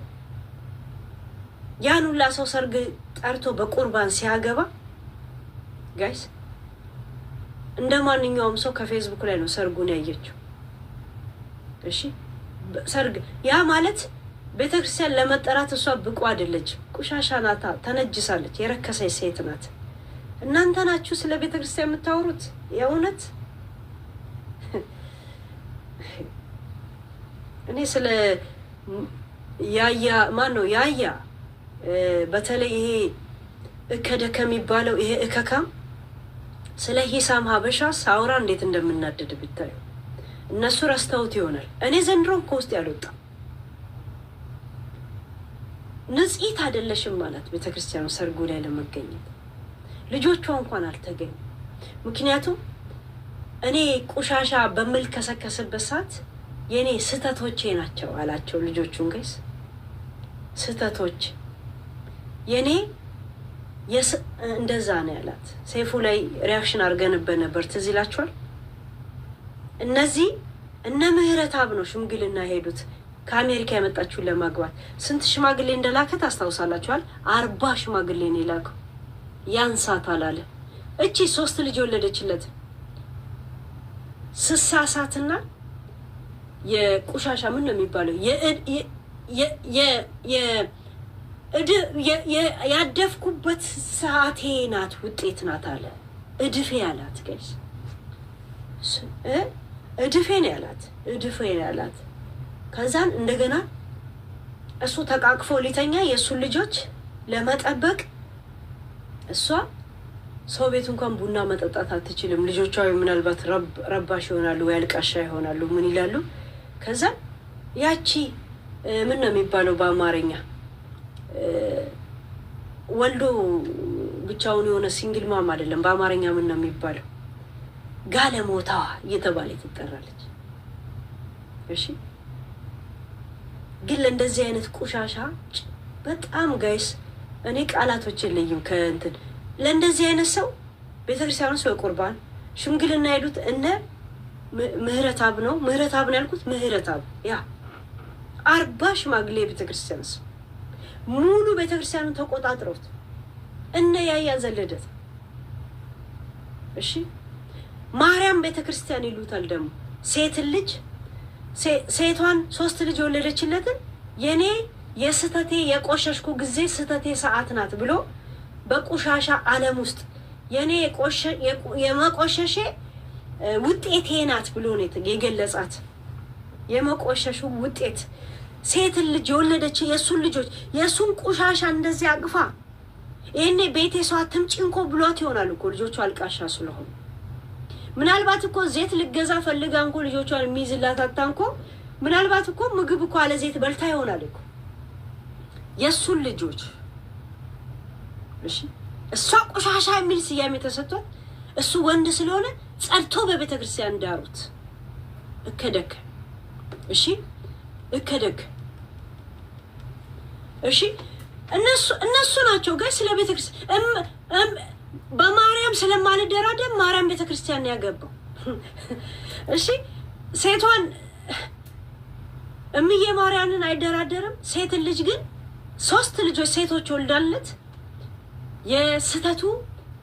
Speaker 1: ያን ሁላ ሰው ሰርግ ጠርቶ በቁርባን ሲያገባ ጋይስ እንደማንኛውም ሰው ከፌስቡክ ላይ ነው ሰርጉን ያየችው። እሺ ሰርግ ያ ማለት ቤተክርስቲያን ለመጠራት እሷ ብቁ አይደለች፣ ቁሻሻ ናታ፣ ተነጅሳለች፣ የረከሰች ሴት ናት። እናንተ ናችሁ ስለ ቤተክርስቲያን የምታወሩት። የእውነት እኔ ስለ ያያ ማን ነው ያያ በተለይ ይሄ እከደከ የሚባለው ይሄ እከካም ስለ ሂሳም ሀበሻ ሳውራ እንዴት እንደምናደድ ብታዩ። እነሱ ረስተውት ይሆናል። እኔ ዘንድሮም ከውስጥ ያልወጣ ንጽሕት አይደለሽም ማለት ቤተክርስቲያኑ ሰርጉ ላይ ለመገኘት ልጆቿ እንኳን አልተገኙ። ምክንያቱም እኔ ቁሻሻ በመል ከሰከሰበት ሰዓት የኔ ስተቶቼ ናቸው አላቸው ልጆቹን። ጋይስ ስተቶች የኔ እንደዛ ነው ያላት። ሰይፉ ላይ ሪአክሽን አድርገንበት ነበር፣ ትዝ ይላችኋል። እነዚህ እነ ምህረትአብ ነው ሽምግልና ሄዱት ከአሜሪካ የመጣችውን ለማግባት። ስንት ሽማግሌ እንደላከ ታስታውሳላችኋል? 40 ሽማግሌ ነው የላከው። ያንሳታል አለ። እቺ 3 ልጅ ወለደችለት ስሳሳትና የቁሻሻ ምን ነው የሚባለው ያደፍኩበት ሰዓቴ ናት ውጤት ናት አለ። እድፌ ያላት ጋይስ እድፌ ነው ያላት እድፌ ነው ያላት። ከዛን እንደገና እሱ ተቃቅፎ ሊተኛ የእሱን ልጆች ለመጠበቅ እሷ ሰው ቤት እንኳን ቡና መጠጣት አትችልም። ልጆቿ ምናልባት ረባሽ ይሆናሉ ወይ አልቃሻ ይሆናሉ ምን ይላሉ። ከዛ ያቺ ምን ነው የሚባለው በአማርኛ ወልዶ ብቻውን የሆነ ሲንግል ማም አይደለም በአማርኛ ምን ነው የሚባለው ጋለሞታ እየተባለ ትጠራለች። እሺ ግን ለእንደዚህ አይነት ቆሻሻ በጣም ጋይስ እኔ ቃላቶች የለኝም ከእንትን ለእንደዚህ አይነት ሰው ቤተክርስቲያኑ ሰው ቁርባን ሽምግልና ሄዱት እነ ምህረታብ ነው ምህረታብ ነው ያልኩት ምህረታብ ያ 40 ሽማግሌ ቤተክርስቲያን ሰው ሙሉ ቤተክርስቲያኑን ተቆጣጥረውት እነ ያያ ዘለደት እሺ ማርያም ቤተክርስቲያን ይሉታል ደግሞ ሴት ልጅ ሴቷን 3 ልጅ ወለደችለትን የኔ የስተቴ የቆሸሽኩ ጊዜ ስተቴ ሰዓት ናት ብሎ በቆሻሻ ዓለም ውስጥ የኔ የመቆሸሼ ውጤቴ ናት ብሎ ነው የገለጻት። የመቆሸሹ ውጤት ሴት ልጅ የወለደች የሱን ልጆች የሱን ቆሻሻ እንደዚህ አቅፋ እኔ ቤቴ ሰው አትምጪንኮ ብሏት ይሆናል እኮ ልጆቹ አልቃሻ ስለሆኑ ምናልባት እኮ ዘይት ልገዛ ፈልጋ እንኮ ልጆቿን የሚይዝላት አጣንኮ ምናልባት እኮ ምግብ እኮ አለ ዘይት በልታ ይሆናል እኮ የሱን ልጆች እሺ እሷ ቆሻሻ የሚል ስያሜ ተሰጥቷል። እሱ ወንድ ስለሆነ ጸድቶ በቤተክርስቲያን ዳሩት እከደክ እሺ እከደክ እሺ እነሱ ናቸው ጋር ስለ ቤተክርስቲያን በማርያም ስለማልደራደር ማርያም ቤተክርስቲያን ያገባው እሺ ሴቷን እምዬ ማርያምን አይደራደርም። ሴት ልጅ ግን 3 ልጆች ሴቶች ወልዳለት የስተቱ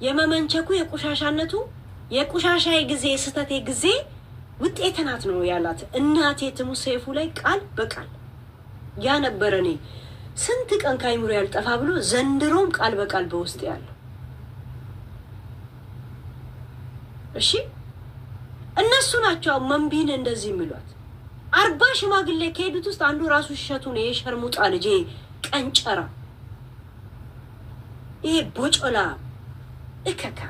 Speaker 1: የመመንቸኩ የቁሻሻነቱ የቁሻሻዬ ጊዜ የስተቴ ጊዜ ውጤት ናት ነው ያላት እናቴ ትሙ ሰይፉ ላይ ቃል በቃል ያ ነበረኔ ስንት ቀን ካይምሮ ያልጠፋ ብሎ ዘንድሮም ቃል በቃል በውስጥ ያለው እሺ እነሱ ናቸው መንቢን እንደዚህ የሚሏት 40 ሽማግሌ ከሄዱት ውስጥ አንዱ ራሱ ሸቱ ነው የሸርሙጣ ልጅ ቀንጨራ ይሄ ቦጮላ እከካ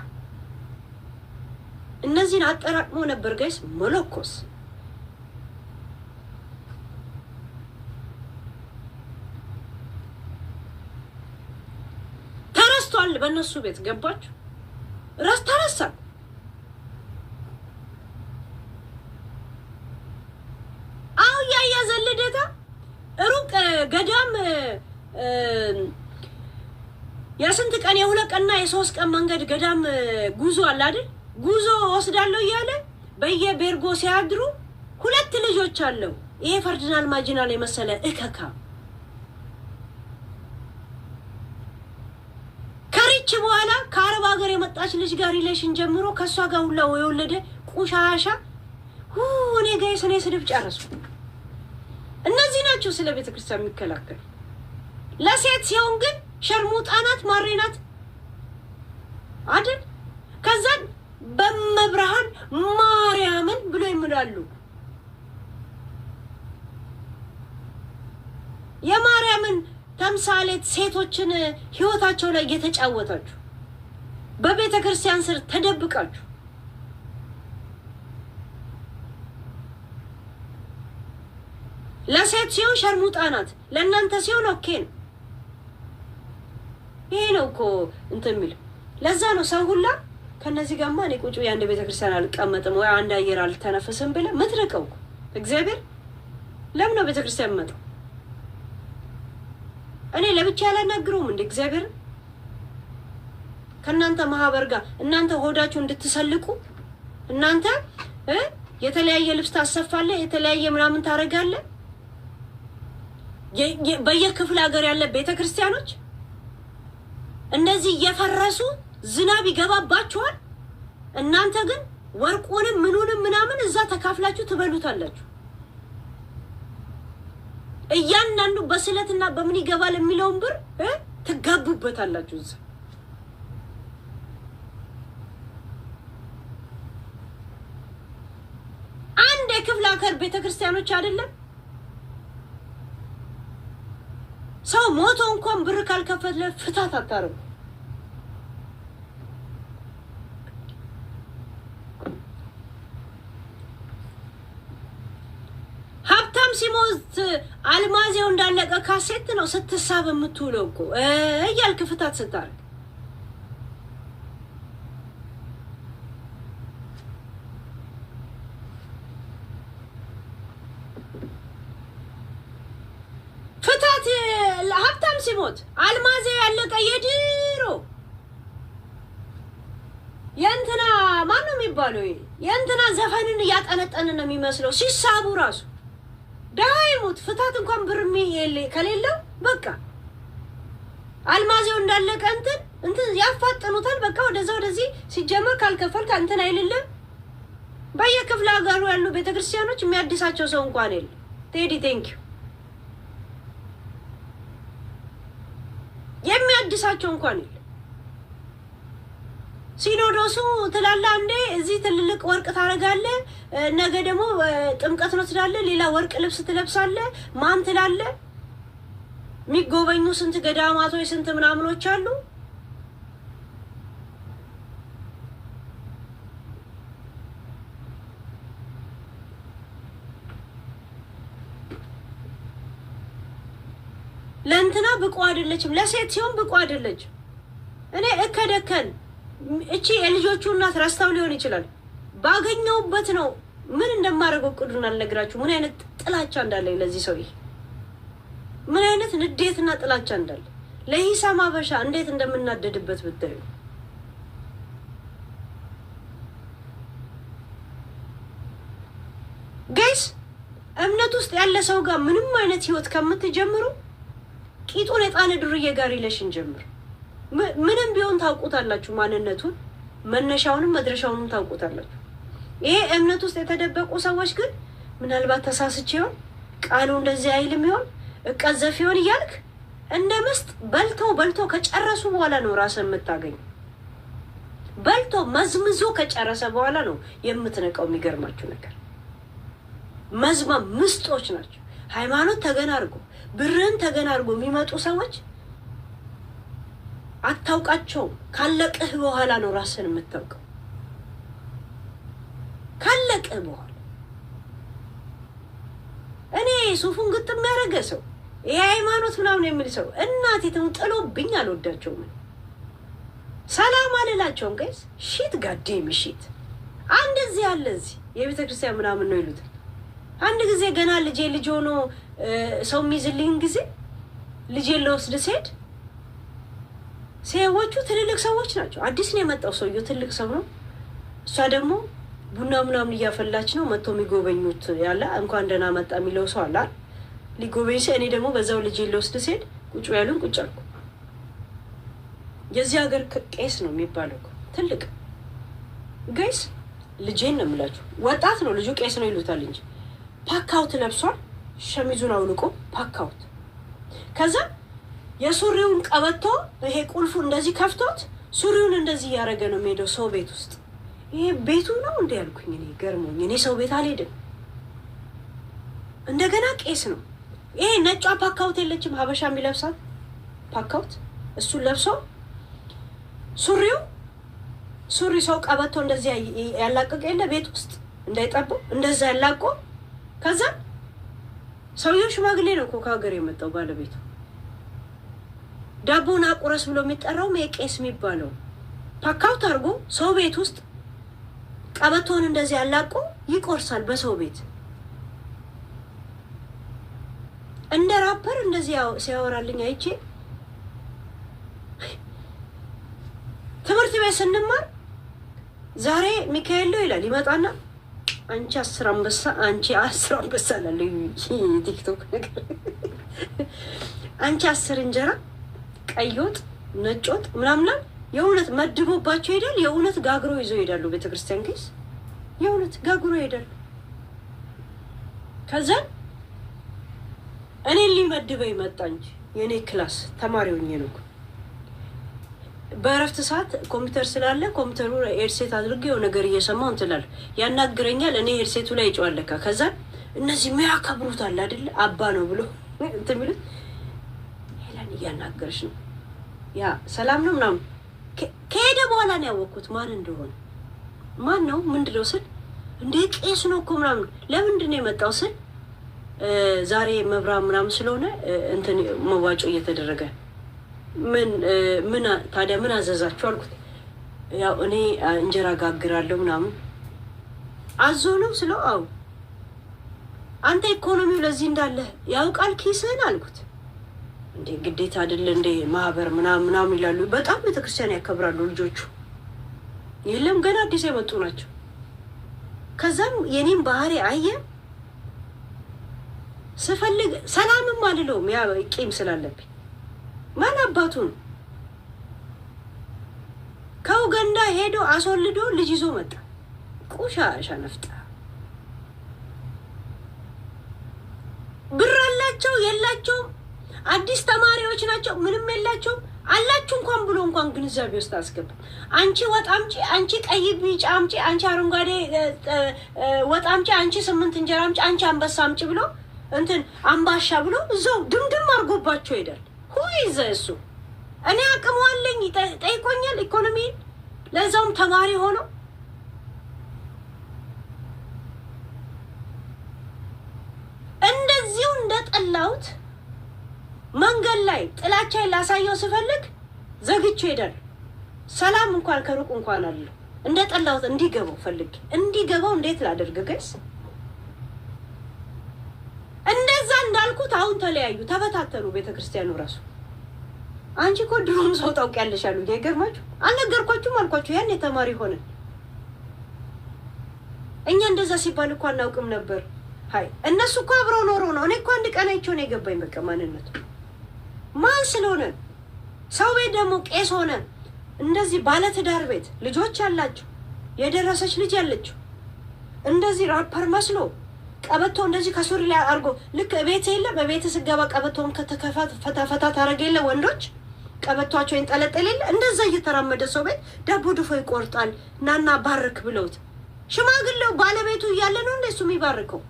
Speaker 1: እነዚህን አጠራቅሞ ነበር ጋይስ ሞሎኮስ ተረስቷል በእነሱ ቤት ገባችሁ ተረሳ አው ያያ ዘለደታ ሩቅ ገዳም የስንት ቀን የ2 ቀንና የ3 ቀን መንገድ ገዳም ጉዞ አለ አይደል ጉዞ ወስዳለው እያለ በየቤርጎ ሲያድሩ 2 ልጆች አለው ይሄ ፈርዲናንድ ማጂናል የመሰለ እከካ ከሪች በኋላ ከአረብ ሀገር የመጣች ልጅ ጋር ሪሌሽን ጀምሮ ከሷ ጋር ሁላ የወለደ ቁሻሻ እኔ ጋይስ እኔ ስድብ ጨረሱ። እነዚህ ናቸው ስለ ቤተክርስቲያን የሚከላከሉ። ለሴት ሲሆን ግን ሸርሙጣናት ማሬናት አይደል ከዛ በመብርሃን ማርያምን ብሎ ይምላሉ። የማርያምን ተምሳሌት ሴቶችን ህይወታቸው ላይ እየተጫወታችሁ በቤተክርስቲያን ስር ተደብቃችሁ ለሴት ሲሆን ሸርሙጣናት ለእናንተ ሲሆን ኦኬ ነው። ይሄ ነው እኮ እንትን የሚል ለዛ ነው ሰው ሁላ ከነዚህ ጋርማ እኔ ቁጭ ያንደ ቤተክርስቲያን አልቀመጥም ወይ አንድ አየር አልተነፈስም ብለ ምትረቀው እግዚአብሔር ለምን ነው ቤተክርስቲያን መጣው እኔ ለብቻ ያላናግሩም እንደ እግዚአብሔር ከናንተ ማህበር ጋር እናንተ ሆዳችሁ እንድትሰልቁ እናንተ የተለያየ ልብስ ታሰፋለ የተለያየ ምናምን ታረጋለ በየክፍለ ሀገር ያለ ቤተክርስቲያኖች እነዚህ እየፈረሱ ዝናብ ይገባባችኋል። እናንተ ግን ወርቁንም ምኑንም ምናምን እዛ ተካፍላችሁ ትበሉታላችሁ። እያንዳንዱ በስለትና በምን ይገባል የሚለውን ብር ትጋቡበታላችሁ እዛ። አንድ የክፍለ ሀገር ቤተክርስቲያኖች አይደለም ሰው ሞቶ እንኳን ብር ካልከፈለ ፍታት አታረጉ። ሀብታም ሲሞት አልማዜው እንዳለቀ ካሴት ነው ስትሳብ የምትውለው እኮ እያልክ ፍታት ስታርግ ፍታት። ሀብታም ሲሞት አልማዜው ያለቀ የድሮ የእንትና ማን ነው የሚባለው? የእንትና ዘፈንን እያጠነጠን ነው የሚመስለው ሲሳቡ ራሱ ዳይሙት ፍታት እንኳን ብርሚ ከሌለው በቃ አልማዜው እንዳለቀ እንትን ያፋጠኑታል። በቃ ወደዛ ወደዚህ ሲጀመር ካልከፈልክ እንትን አይልልም። በየክፍለ ሀገሩ ያሉ ቤተክርስቲያኖች የሚያድሳቸው ሰው እንኳን የለም። ቴዲ ቴንክ ዩ የሚያድሳቸው እንኳን የለም። ሲኖዶሱ ትላለህ አንዴ እዚህ ትልልቅ ወርቅ ታረጋለህ፣ ነገ ደግሞ ጥምቀት ነው ትላለህ፣ ሌላ ወርቅ ልብስ ትለብሳለህ፣ ማን ትላለህ። የሚጎበኙ ስንት ገዳማቶች ስንት ምናምኖች አሉ። ለእንትና ብቁ አይደለችም፣ ለሴት ሲሆን ብቁ አይደለችም። እኔ እከደከን እቺ የልጆቹ እናት ረስታው ሊሆን ይችላል። ባገኘውበት ነው ምን እንደማደርገው ቅዱን አልነግራችሁ። ምን አይነት ጥላቻ እንዳለ ለዚህ ሰው ምን አይነት ንዴትና ጥላቻ እንዳለ ለሂሳም አበሻ እንዴት እንደምናደድበት ብታዩ። ጋይስ እምነት ውስጥ ያለ ሰው ጋር ምንም አይነት ህይወት ከምትጀምሩ ቂጡን የጣነ ዱርዬ ጋር ይለሽን ጀምር። ምንም ቢሆን ታውቁታላችሁ፣ ማንነቱን መነሻውንም መድረሻውንም ታውቁታላችሁ። ይሄ እምነት ውስጥ የተደበቁ ሰዎች ግን ምናልባት ተሳስቼ ይሆን ቃሉ እንደዚህ አይልም ይሆን እቀዘፍ ይሆን እያልክ እንደ ምስጥ በልቶ ከጨረሱ በኋላ ነው ራስን የምታገኝ። በልቶ መዝምዞ ከጨረሰ በኋላ ነው የምትነቀው። የሚገርማችሁ ነገር መዝማ ምስጦች ናቸው። ሃይማኖት ተገና አድርጎ ብርን ተገና አድርጎ የሚመጡ ሰዎች አታውቃቸውም። ካለቅህ በኋላ ነው ራስን የምታውቀው። ካለቅህ በኋላ እኔ ሱፉን ግጥም ያደረገ ሰው ይሄ ሃይማኖት ምናምን የሚል ሰው እናቴ ጥሎብኝ አልወዳቸውም። ሰላም አልላቸውም። ጋይስ ሺት ጋዴም ሺት አንድ እዚህ ያለ እዚህ የቤተ ክርስቲያን ምናምን ነው ይሉት። አንድ ጊዜ ገና ልጅ ሆኖ ሰው የሚይዝልኝ ጊዜ ልጄን ለወስድ ስሄድ ሰዎቹ ትልልቅ ሰዎች ናቸው። አዲስ ነው የመጣው ሰውዬው ትልቅ ሰው ነው። እሷ ደግሞ ቡና ምናምን እያፈላች ነው። መጥቶ የሚጎበኙት ያለ እንኳን ደህና መጣ የሚለው ሰው አለ ሊጎበኝ ሲል፣ እኔ ደግሞ በዛው ልጄን ልወስድ ስሄድ ቁጭ ያሉን ቁጭ አልኩ። የዚህ ሀገር ቄስ ነው የሚባለው ትልቅ ጋይስ። ልጄን ነው የምላችሁ፣ ወጣት ነው ልጁ፣ ቄስ ነው ይሉታል እንጂ ፓካውት ለብሷል። ሸሚዙን አውልቆ ፓካውት፣ ከዛ የሱሪውን ቀበቶ ይሄ ቁልፉ እንደዚህ ከፍቶት ሱሪውን እንደዚህ እያደረገ ነው የሚሄደው ሰው ቤት ውስጥ። ይሄ ቤቱ ነው እንደ ያልኩኝ እኔ ገርሞኝ፣ እኔ ሰው ቤት አልሄድም። እንደገና ቄስ ነው። ይሄ ነጯ ፓካውት የለችም ሀበሻ የሚለብሳት ፓካውት፣ እሱን ለብሶ ሱሪ ሰው ቀበቶ እንደዚህ ያላቀቀ የለ ቤት ውስጥ እንዳይጠበው እንደዛ ያላቆ፣ ከዛ ሰውየው ሽማግሌ ነው እኮ ከሀገር የመጣው ባለቤቱ። ዳቦን አቁረስ ብሎ የሚጠራው ቄስ የሚባለው ፓካውት አድርጎ ሰው ቤት ውስጥ ቀበቶን እንደዚህ ያላቆ ይቆርሳል በሰው ቤት። እንደ ራፐር እንደዚህ ሲያወራልኝ አይቼ ትምህርት ቤት ስንማር ዛሬ ሚካኤል ነው ይላል። ይመጣና አንቺ 10 አንበሳ አንቺ 10 አንበሳ ላለኝ ቲክቶክ ነገር አንቺ 10 እንጀራ ቀይ ወጥ ነጭ ወጥ ምናምን የእውነት መድቦባቸው ይሄዳል። የእውነት ጋግሮ ይዘው ይሄዳሉ። ቤተክርስቲያን ቄስ የእውነት ጋግሮ ይሄዳሉ። ከዛ እኔ ሊመድበኝ መጣ እንጂ የኔ ክላስ ተማሪ ሆኜ ነው። በእረፍት ሰዓት ኮምፒውተር ስላለ ኮምፒውተሩ ኤርሴት አድርጌው ነገር እየሰማው እንትላል ያናግረኛል። እኔ ኤርሴቱ ላይ ይጫዋለካ። ከዛ እነዚህ የሚያከብሩታል አይደል አባ ነው ብሎ እንትሚሉት ሄለን እያናገረች ነው ያ ሰላም ነው ምናምን ከሄደ በኋላ ነው ያወቅኩት ማን እንደሆነ። ማን ነው ምንድነው ስል እንዴ ቄስ ነው እኮ ምናምን። ለምንድን ነው የመጣው ስል ዛሬ መብራት ምናምን ስለሆነ እንትን መዋጮ እየተደረገ ምን ታዲያ ምን አዘዛችሁ አልኩት። ያው እኔ እንጀራ ጋግራለሁ ምናምን። አዞ ነው ስለው አው አንተ ኢኮኖሚው ለዚህ እንዳለ ያውቃል ኪስህን አልኩት። እንዴ ግዴታ አይደል እንዴ ማህበር ምናምን ይላሉ። በጣም ቤተክርስቲያን ያከብራሉ ልጆቹ። የለም ገና አዲስ የመጡ ናቸው። ከዛም የኔን ባህሪ አየ። ስፈልግ ሰላምም አልለውም ያ ቂም ስላለብኝ። ማን አባቱ ነው ከኡጋንዳ ሄዶ አስወልዶ ልጅ ይዞ መጣ። ቆሻሻ ነፍጣ። ብር አላቸው የላቸውም። አዲስ ተማሪዎች ናቸው። ምንም የላቸው አላችሁ እንኳን ብሎ እንኳን ግንዛቤ ውስጥ አስገባ። አንቺ ወጥ አምጪ፣ አንቺ ቀይ ቢጫ አምጪ፣ አንቺ አረንጓዴ ወጥ አምጪ፣ አንቺ 8 እንጀራ አምጪ፣ አንቺ አንበሳ አምጪ ብሎ እንትን አምባሻ ብሎ እዛው ድምድም አድርጎባቸው ሄዳል። ሁይዘ እሱ እኔ አቅሙ አለኝ ጠይቆኛል። ኢኮኖሚ ለዛውም ተማሪ ሆኖ እንደዚሁ እንደጠላሁት መንገድ ላይ ጥላቻዬን ላሳየው ስፈልግ ዘግቼ ሄዳል። ሰላም እንኳን ከሩቅ እንኳን አለው እንደጠላሁት እንዲገባው ፈልግ እንዲገባው እንዴት ላደርግ ገስ እንደዛ እንዳልኩት አሁን ተለያዩ፣ ተበታተኑ። ቤተክርስቲያኑ ራሱ አንቺ እኮ ድሮም ሰው ታውቂያለሽ አሉ። ይገርማችሁ አልነገርኳችሁም አልኳችሁ። ያን ተማሪ ሆነ እኛ እንደዛ ሲባል እኮ አናውቅም ነበር። ሃይ እነሱ እኮ አብረው ኖሮ ነው። እኔ እኮ አንድ ቀን አይቼው ነው የገባኝ። በቃ ማንነቱ ማን ስለሆነ ሰው ቤት ደግሞ ቄስ ሆነ እንደዚህ ባለትዳር ቤት ልጆች ያላቸው የደረሰች ልጅ ያለችው እንደዚህ ራፐር መስሎ ቀበቶ እንደዚህ ከሱሪ ላይ አርጎ ልክ ቤት የለ በቤት ስገባ ቀበቶን ከተከፋት ፈታ ታረገ የለ ወንዶች ቀበቷቸው እንጠለጠል የለ እንደዛ እየተራመደ ሰው ቤት ዳቦ ድፎ ይቆርጣል። ናና ባርክ ብለውት ሽማግሌው ባለቤቱ እያለ ነው እንደሱ የሚባርከው።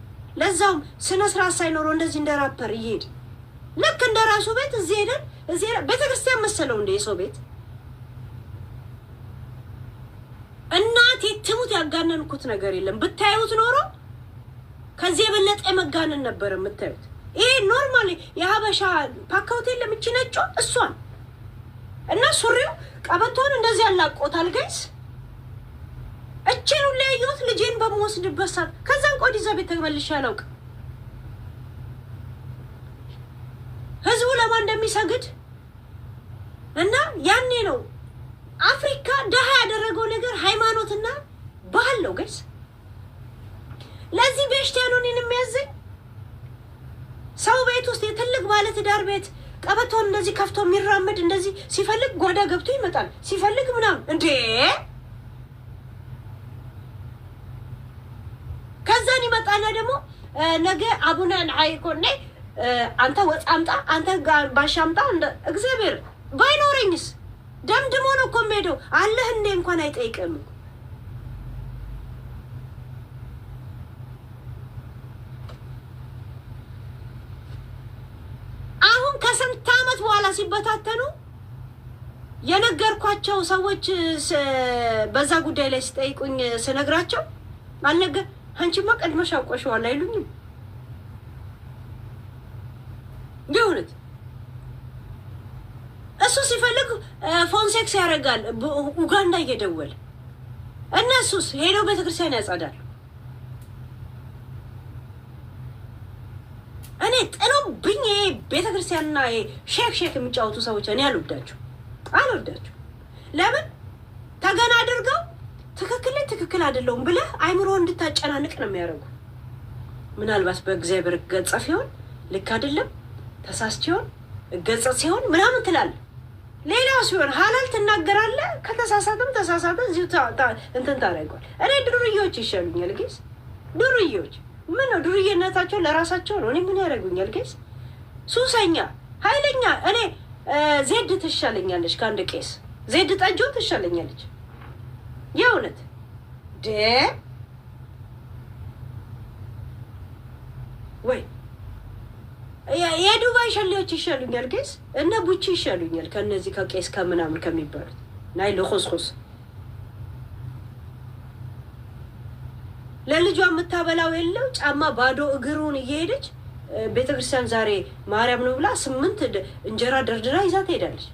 Speaker 1: ለዛውም ስነ ስርዓት ሳይኖረው እንደዚህ እንደ ራፐር ይሄድ ልክ እንደ ራሱ ቤት እዚህ ሄደን እዚህ ቤተክርስቲያን መሰለው እንደ ሰው ቤት። እናቴ ትሙት ያጋነንኩት ነገር የለም። ብታዩት ኖሮ ከዚህ የበለጠ መጋነን ነበር የምታዩት። ይሄ ኖርማሊ የሀበሻ ፓካውት የለም እቺ ነጮ እሷን እና ሱሪው ቀበቶን እንደዚህ ያላቆታል ጋይስ። እቺን ሁሉ ያየሁት ልጄን በመወስድበት ሰዓት ከዛን ቆዲ እዛ ቤት ተመልሼ አላውቅም። ህዝቡ ለማን እንደሚሰግድ እና ያኔ ነው አፍሪካ ደሃ ያደረገው ነገር ሃይማኖትና ባህል ነው ጋይስ። ለዚህ በሽታኑን የሚያዘኝ ሰው ቤት ውስጥ የትልቅ ባለ ትዳር ቤት ቀበቶን እንደዚህ ከፍቶ የሚራመድ እንደዚህ ሲፈልግ ጓዳ ገብቶ ይመጣል ሲፈልግ ምናምን እንዴ ከዛን ይመጣና ደግሞ ነገ አቡነ አይኮኔ አንተ ወጥ አምጣ አንተ ባሻምጣ እንደ እግዚአብሔር ባይኖረኝስ ደምድሞ ነው እኮ የምሄደው። አለህ እንዴ እንኳን አይጠይቅም። አሁን ከስንት ዓመት በኋላ ሲበታተኑ የነገርኳቸው ሰዎች በዛ ጉዳይ ላይ ሲጠይቁኝ ስነግራቸው አልነገ አንቺማ ቀድመሽ አውቀሽዋል አይሉኝም። ይሁንት እሱ ሲፈልግ ፎን ሴክስ ያደርጋል ኡጋንዳ እየደወለ እነሱስ ሄዶ ቤተክርስቲያን ያጸዳል። እኔ ጥሎብኝ ቤተክርስቲያንና ሼክ የሚጫወቱ ሰዎች እኔ አልወዳቸው። ለምን ተገና አድርገው ትክክል አይደለም ብለህ አይምሮ እንድታጨናንቅ ነው የሚያደርጉ። ምናልባት በእግዚአብሔር ገጸፍ ይሆን ልክ አይደለም ተሳስቼው ገጸት ሲሆን ምናምን ትላለህ። ሌላው ሲሆን ሐላል ትናገራለህ ከተሳሳተም ተሳሳተ እዚሁ እንትን ታረጋል እኔ ዱርዬዎች ይሻሉኛል ጌስ ዱርዬዎች ምን ነው ዱርዬነታቸው ለራሳቸው ነው እኔ ምን ያደርጉኛል ጌስ ሱሰኛ ኃይለኛ እኔ ዜድ ትሻለኛለች ካንድ ቄስ ዜድ ጠጆ ትሻለኛለች የእውነት ወይ የዱባይ ሸሌዎች ይሻሉኛል ጌስ እነ ቡቺ ይሻሉኛል ከነዚህ ከቄስ ከምናምን ከሚባሉት ናይ ለኾስኾስ ለልጇ የምታበላው የለው ጫማ ባዶ እግሩን እየሄደች ቤተክርስቲያን ዛሬ ማርያም ነው ብላ 8 እንጀራ ደርድራ ይዛ ትሄዳለች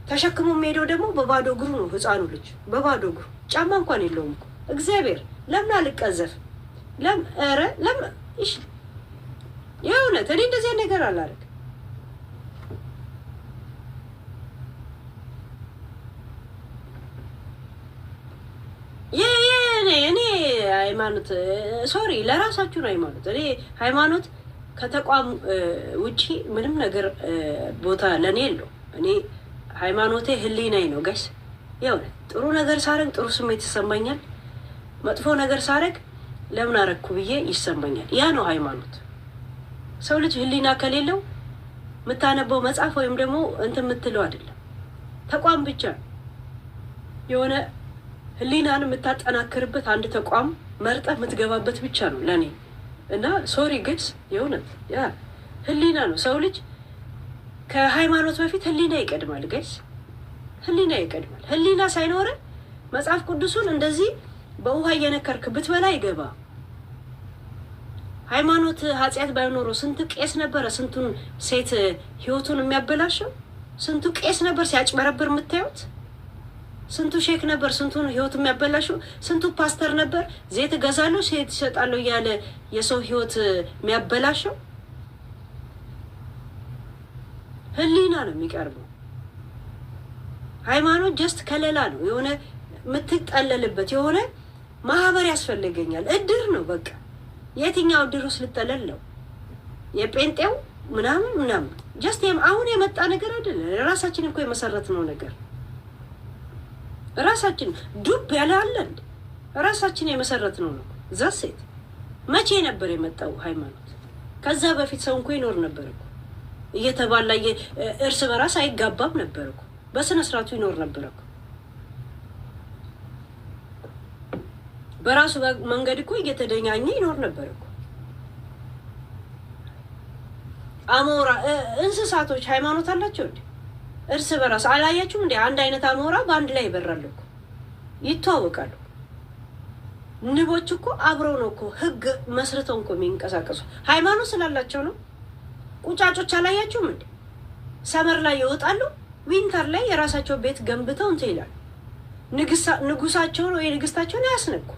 Speaker 1: ተሸክሞ የሚሄደው ደግሞ በባዶ እግሩ ነው ህፃኑ ልጅ በባዶ እግሩ ጫማ እንኳን የለውም እኮ እግዚአብሔር ለምን አልቀዘፍ ለምን እሺ የእውነት እኔ እንደዚህ ነገር አላረግ እኔ ሃይማኖት ሶሪ ለራሳችሁ ነው ሃይማኖት እኔ ሃይማኖት ከተቋም ውጪ ምንም ነገር ቦታ ለኔ የለው እኔ ሃይማኖቴ ህሊናዬ ነው ጋይስ የእውነት ጥሩ ነገር ሳረግ ጥሩ ስሜት ይሰማኛል መጥፎ ነገር ሳረግ ለምን አረኩ ብዬ ይሰማኛል ያ ነው ሃይማኖት ሰው ልጅ ህሊና ከሌለው መታነበው መጻፍ ወይም ደግሞ እንትን የምትለው አይደለም ተቋም ብቻ የሆነ ህሊናን የምታጠናክርበት አንድ ተቋም መርጠህ የምትገባበት ብቻ ነው ለኔ እና ሶሪ ግስ የእውነት ያ ህሊና ነው ሰው ልጅ ከሃይማኖት በፊት ህሊና ይቀድማል ጋይስ ህሊና ይቀድማል ህሊና ሳይኖር መጽሐፍ ቅዱስን እንደዚህ በውሃ እየነከርክ ብትበላ ይገባ ሃይማኖት ኃጢያት ባይኖረው ስንት ቄስ ነበር ስንቱን ሴት ህይወቱን የሚያበላሸው ስንቱ ቄስ ነበር ሲያጭበረብር የምታዩት ስንቱ ሼክ ነበር ስንቱን ህይወት የሚያበላሸው ስንቱ ፓስተር ነበር ዘይት ገዛለው ሴት ይሰጣለው ያለ የሰው ህይወት የሚያበላሸው ህሊና ነው የሚቀርበው ሃይማኖት ጀስት ከለላ ነው የሆነ የምትጠለልበት የሆነ ማህበር ያስፈልገኛል እድር ነው በቃ የትኛው እድር ውስጥ ልጠለለው የጴንጤው ምናምን ጀስት አሁን የመጣ ነገር አይደለም ራሳችን እኮ የመሰረትነው ነገር ራሳችን ዱብ ያላለን ራሳችን የመሰረትነው ነው ዘሴት መቼ ነበር የመጣው ሃይማኖት ከዛ በፊት ሰው እንኳን ይኖር ነበር እኮ እየተባላ እርስ በራስ አይጋባም ነበር እኮ በስነ ስርዓቱ ይኖር ነበር እኮ በራሱ መንገድ እኮ እየተደኛኘ ይኖር ነበር እኮ አሞራ እንስሳቶች ሃይማኖት አላቸው እንዴ እርስ በራስ አላያችሁም እንዴ አንድ አይነት አሞራ በአንድ ላይ ይበራሉ እኮ ይተዋወቃሉ ንቦች እኮ አብረው ነው እኮ ህግ መስርተው እኮ የሚንቀሳቀሱ ሃይማኖት ስላላቸው ነው ቁጫጮች አላያችሁም እንዴ ሰመር ላይ ይወጣሉ ዊንተር ላይ የራሳቸው ቤት ገንብተው እንት ይላል ንጉሳቸው ነው የንግስታቸውን ያስነኩ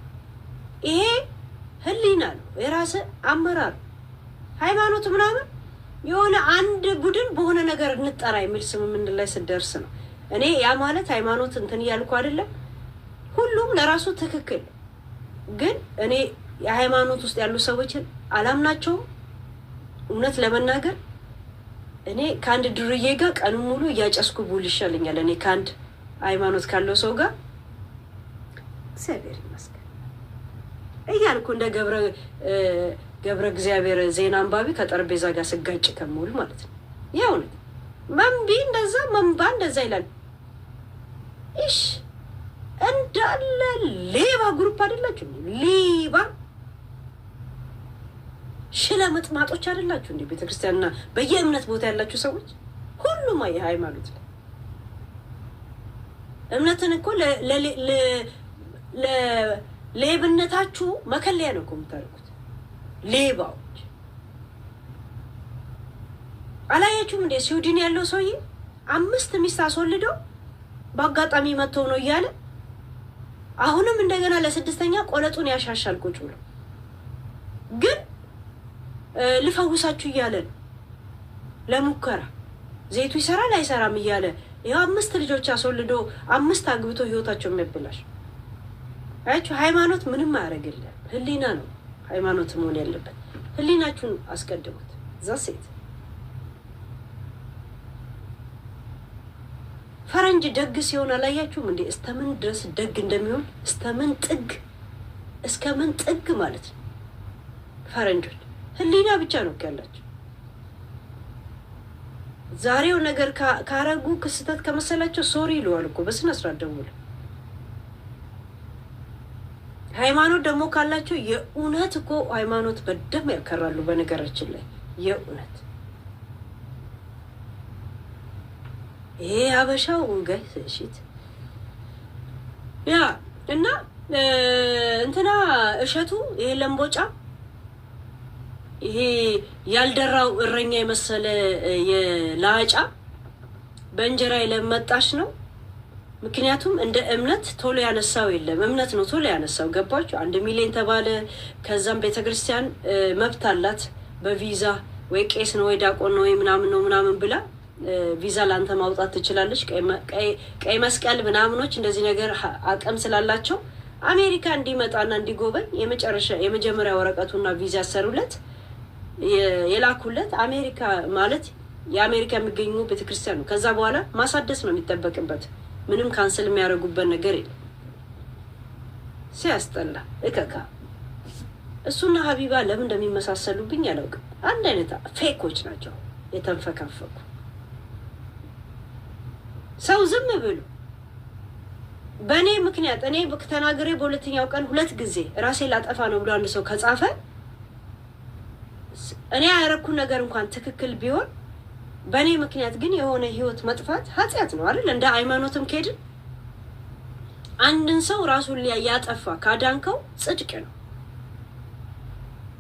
Speaker 1: ይሄ ህሊና ነው የራስ አመራር ሃይማኖት ምናምን የሆነ አንድ ቡድን በሆነ ነገር እንጠራ የሚል ስምምነት ላይ ስደርስ ነው እኔ ያ ማለት ሃይማኖት እንትን ያልኩ አይደለም ሁሉም ለራሱ ትክክል ግን እኔ የሃይማኖት ውስጥ ያሉ ሰዎችን አላምናቸውም እውነት ለመናገር እኔ ካንድ ድርዬ ጋር ቀን ሙሉ ያጨስኩ ቡል ይሻለኛል እኔ ካንድ ሃይማኖት ካለው ሰው ጋር እግዚአብሔር ይመስገን እያልኩ እንደ ገብረ እግዚአብሔር ዜና አንባቢ ከጠረጴዛ ጋር ስጋጭ ከመውል ማለት ነው ያው ነው መንቢ እንደዛ መንባ እንደዛ ይላል እሺ እንዳለ ሌባ ግሩፕ አይደላችሁ ሌባ ሽለምጥማጦች አይደላችሁ እንዴ ቤተክርስቲያንና በየእምነት ቦታ ያላችሁ ሰዎች ሁሉም የሃይማኖት እምነትን እኮ ለሌብነታችሁ መከለያ ነው የምታደርጉት ሌባዎች አላያችሁም እንዴ ስዊድን ያለው ሰውዬ 5 ሚስት አስወልዶ በአጋጣሚ መጥቶ ነው እያለ አሁንም እንደገና ለስድስተኛ ቆለጡን ያሻሻል ቁጭ ብሎ ግን ልፈውሳችሁ እያለ ለሙከራ ዘይቱ ይሰራል አይሰራም እያለ ያው 5 ልጆች አስወልዶ 5 አግብቶ ህይወታቸው የሚያበላሽ አያችሁ ሃይማኖት ምንም አያረግልህ ህሊና ነው ሃይማኖት መሆን ያለበት ህሊናችሁን አስቀድሙት ዛሴት ፈረንጅ ደግ ሲሆን አላያችሁም እንዴ? እስተምን ድረስ ደግ እንደሚሆን እስከምን ጥግ ማለት ነው። ፈረንጆች ህሊና ብቻ ነው ያላቸው። ዛሬው ነገር ካረጉ ክስተት ከመሰላቸው ሶሪ ይለዋል እኮ በስነ ስርዓት ደውለው። ሃይማኖት ደግሞ ካላቸው የእውነት እኮ ሃይማኖት በደም ያከራሉ። በነገራችን ላይ የእውነት ይሄ አበሻው ጋይስ እሺት ያ እና እንትና እሸቱ ይሄ ለምቦጫ ይሄ ያልደራው እረኛ የመሰለ የላጫ በእንጀራ ለመጣሽ ነው። ምክንያቱም እንደ እምነት ቶሎ ያነሳው የለም። እምነት ነው ቶሎ ያነሳው። ገባችሁ? 1 ሚሊዮን ተባለ። ከዛም ቤተክርስቲያን መብት አላት በቪዛ ወይ ቄስ ነው ወይ ዲያቆን ነው ወይ ምናምን ብላ ቪዛ ላንተ ማውጣት ትችላለች። ቀይ መስቀል ምናምኖች እንደዚህ ነገር አቅም ስላላቸው አሜሪካ እንዲመጣና እንዲጎበኝ የመጀመሪያ ወረቀቱና ቪዛ ሰሩለት የላኩለት አሜሪካ ማለት የአሜሪካ የሚገኙ ቤተክርስቲያን ነው። ከዛ በኋላ ማሳደስ ነው የሚጠበቅበት። ምንም ካንሰል የሚያደርጉበት ነገር የለም። ሲያስጠላ እከካ እሱና ሀቢባ ለምን እንደሚመሳሰሉብኝ አላውቅም። አንድ አይነት ፌኮች ናቸው የተንፈካፈኩ። ሰው ዝም ብሎ በእኔ ምክንያት እኔ ተናግሬ በሁለተኛው ቀን 2 ጊዜ ራሴ ላጠፋ ነው ብሎ አንድ ሰው ከጻፈ እኔ ያረኩ ነገር እንኳን ትክክል ቢሆን በእኔ ምክንያት ግን የሆነ ህይወት መጥፋት ኃጢአት ነው አይደል? እንደ ሃይማኖትም ከሄድን አንድን ሰው ራሱን ያጠፋ ካዳንከው ጽድቅ ነው።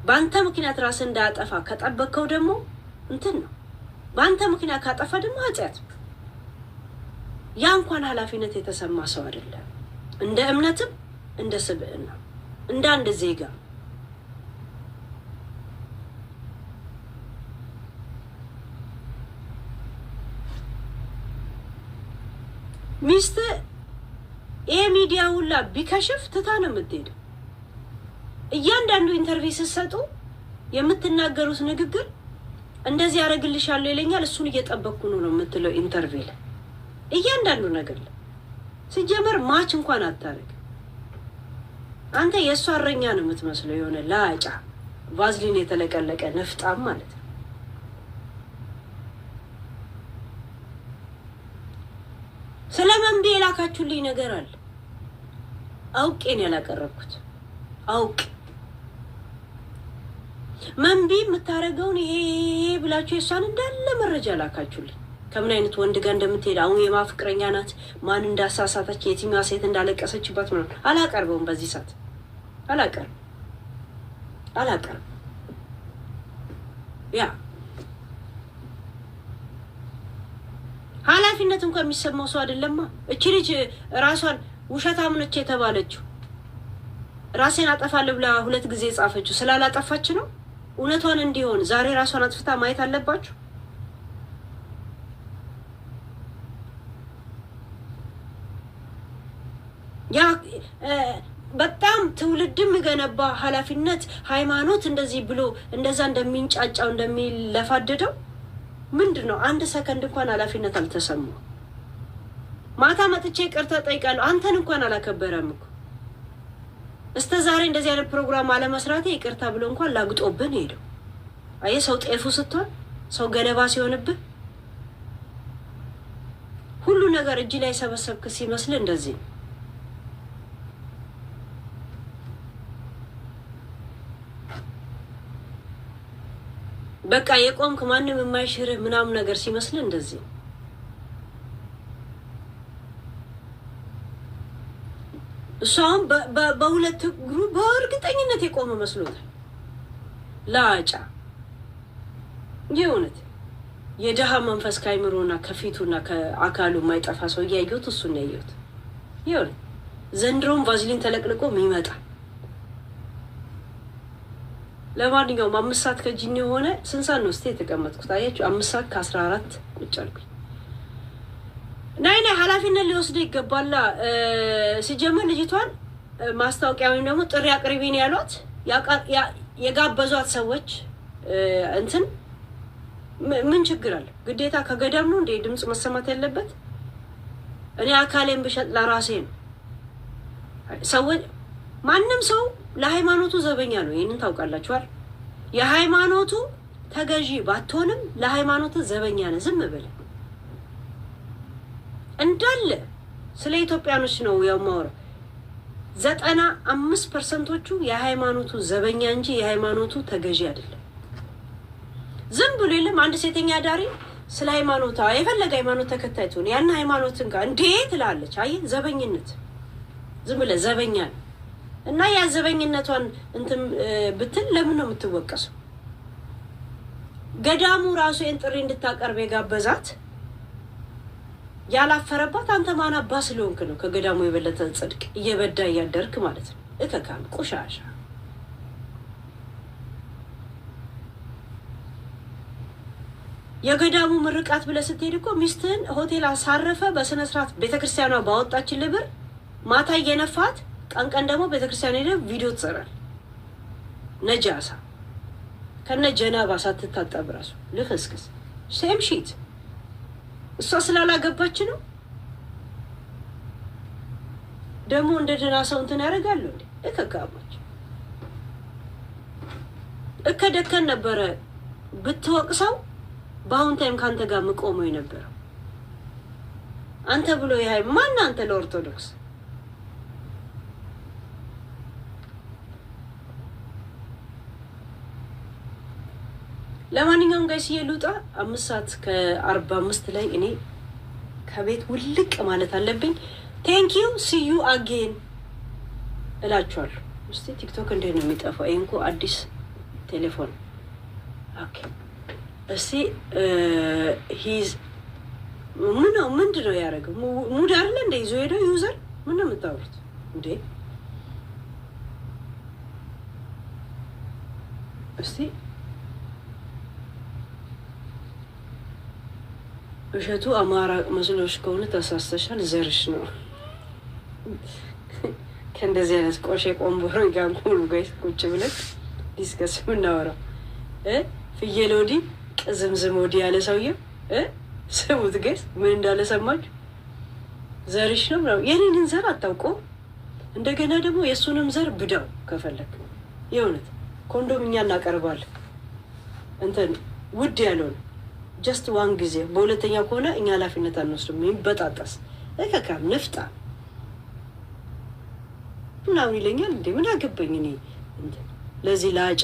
Speaker 1: በአንተ ምክንያት ራስን እንዳያጠፋ ከጠበቅከው ደግሞ እንትን ነው። በአንተ ምክንያት ካጠፋ ደግሞ ኃጢአት ነው። ያ እንኳን ኃላፊነት የተሰማ ሰው አይደለም። እንደ እምነትም እንደ ስብዕና እንደ አንድ ዜጋ ሚስት ይሄ ሚዲያ ሁላ ቢከሽፍ ትታ ነው የምትሄደው። እያንዳንዱ ኢንተርቪው ስትሰጡ የምትናገሩት ንግግር እንደዚህ ያደርግልሻለሁ ይለኛል እሱን እየጠበቅኩ ነው የምትለው ኢንተርቪው ላይ እያንዳንዱ ነገር ላይ ሲጀመር ማች እንኳን አታረግ። አንተ የእሱ አረኛ ነው የምትመስለው። የሆነ ላጫ ቫዝሊን የተለቀለቀ ነፍጣም ማለት ነው። ስለመንቢ የላካችሁልኝ ነገር አለ። አውቄን ያላቀረብኩት አውቅ መንቢ የምታረገውን ይሄ ብላችሁ የሷን እንዳለ መረጃ ላካችሁልኝ። ከምን አይነት ወንድ ጋር እንደምትሄድ አሁን የማፍቅረኛ ናት፣ ማን እንዳሳሳተች፣ የትኛዋ ሴት እንዳለቀሰችባት ምናምን አላቀርበውም። በዚህ ሰዓት አላቀርብ ያ ኃላፊነት እንኳን የሚሰማው ሰው አይደለማ። እቺ ልጅ ራሷን ውሸታም ነች የተባለችው ራሴን አጠፋለሁ ብላ 2 ጊዜ ጻፈችው ስላላጠፋች ነው። እውነቷን እንዲሆን ዛሬ ራሷን አጥፍታ ማየት አለባችሁ። ያ በጣም ትውልድም ገነባ ኃላፊነት ሃይማኖት እንደዚህ ብሎ እንደዛ እንደሚንጫጫው እንደሚለፋደደው ምንድነው? 1 ሰከንድ እንኳን ኃላፊነት አልተሰማው። ማታ መጥቼ ይቅርታ ጠይቃለሁ። አንተን እንኳን አላከበረም እኮ እስከ ዛሬ እንደዚህ አይነት ፕሮግራም አለመስራቴ ይቅርታ ብሎ እንኳን ላግጦብን ሄደው። አይ ሰው ጤፉ ስትሆን ሰው ገለባ ሲሆንብህ ሁሉ ነገር እጅ ላይ ሰበሰብክ ሲመስል እንደዚህ በቃ የቆምክ ማንንም የማይሽርህ ምናምን ነገር ሲመስል እንደዚህ እሷም በሁለት እግሩ በእርግጠኝነት የቆመ መስሎታል። ላጫ የእውነት የደሃ መንፈስ ካይምሮና ከፊቱና ከአካሉ የማይጠፋ ሰው ያየሁት እሱን ያየሁት። የእውነት ዘንድሮም ቫዝሊን ተለቅልቆ የሚመጣ ለማንኛውም 5 ሰዓት ከጂኒ ሆነ። ስንት ሰዓት ነው እስቲ የተቀመጥኩት? አያችሁ 5 ሰዓት ከ14 ቁጭ አልኩኝ። ናይ ኃላፊነት ሊወስድ ይገባላ። ሲጀመር ልጅቷን ማስታወቂያ ወይም ደግሞ ጥሪ አቅርቢ ነው ያሏት። የጋበዟት ሰዎች እንትን ምን ችግር አለ? ግዴታ ከገዳም ነው እንደ ድምጽ መሰማት ያለበት? እኔ አካሌን ብሸጥ ለራሴ ነው። ሰዎች ማንም ሰው ለሃይማኖቱ ዘበኛ ነው። ይሄንን ታውቃላችኋል። የሃይማኖቱ ተገዢ ባትሆንም ለሃይማኖቱ ዘበኛ ነህ። ዝም ብለህ እንዳለ ስለ ኢትዮጵያኖች ነው የማወራው። 95%ዎቹ የሃይማኖቱ ዘበኛ እንጂ የሃይማኖቱ ተገዢ አይደለም። ዝም ብሎ የለም አንድ ሴተኛ ዳሪ ስለ ሃይማኖቷ የፈለገ ሃይማኖት ተከታይ ትሆን ያን ሃይማኖትን ጋር እንዴት ትላለች? አይ ዘበኝነት ዝም ብለህ ዘበኛ ነው። እና ያ ዘበኝነቷን እንትን ብትል ለምን ነው የምትወቀሰው? ገዳሙ ራሱ ጥሪ እንድታቀርብ የጋበዛት ያላፈረባት አንተ ማን አባ ስለሆንክ ነው? ከገዳሙ የበለጠ ጽድቅ እየበዳ እያደርክ ማለት ነው። እከካም ቆሻሻ የገዳሙ ምርቃት ብለህ ስትሄድ እኮ ሚስትህን ሆቴል አሳረፈ በስነ ስርዓት ቤተክርስቲያኗ ባወጣችን ብር ማታ እየነፋት ቀን ቀን ደግሞ ቤተክርስቲያን ሄደህ ቪዲዮ ትሰራል። ነጃሳ ከነ ጀናባ ሳትታጠብ ራሱ ልክስክስ ሴም ሺት። እሷ ስላላገባች ነው ደግሞ እንደ ደህና ሰው እንትን ያደርጋሉ እንዴ? እከካሞች እከደከን ነበረ ብትወቅሰው በአሁን ታይም ካንተ ጋር መቆመው የነበረው አንተ ብሎ ይሄ ማን አንተ ለኦርቶዶክስ ለማንኛውም ጋይስ ይሉጣ 5:45 ላይ እኔ ከቤት ውልቅ ማለት አለብኝ። ቴንክ ዩ ሲ ዩ አጌን እላችኋለሁ። እስቲ ቲክቶክ እንዴት ነው የሚጠፋው? ይሄ እንኳን አዲስ ቴሌፎን ኦኬ። እስቲ ሂዝ ምንድነው ያደረገው? ሙድ አይደለ እንደ ይዞ ሄደው ዩዘር ምን ነው የምታወሩት እንዴ? እስቲ እሸቱ አማራ መስሎሽ ከሆነ ተሳስተሻል። ዘርሽ ነው ከእንደዚህ አይነት ቆሼ ቆንቦሮ ጋር ጋይስ ቁጭ ብለን ዲስከስ ምናወራው ፍየል ወዲህ ቅዝምዝም ወዲህ ያለ ሰውዬው ስሙት ጋይስ ምን እንዳለ ሰማችሁ? ዘርሽ ነው ነው የኔንን ዘር አታውቀው። እንደገና ደግሞ የእሱንም ዘር ብዳው ከፈለክ የእውነት ኮንዶም እኛ እናቀርባለን። እንትን ውድ ያለውን ጀስት ዋን ጊዜ በሁለተኛ ከሆነ እኛ ኃላፊነት አንወስድም። ይበጣጣስ እከካም ነፍጣ ምናምን ይለኛል እንዴ? ምን አገባኝ እኔ ለዚህ ላጫ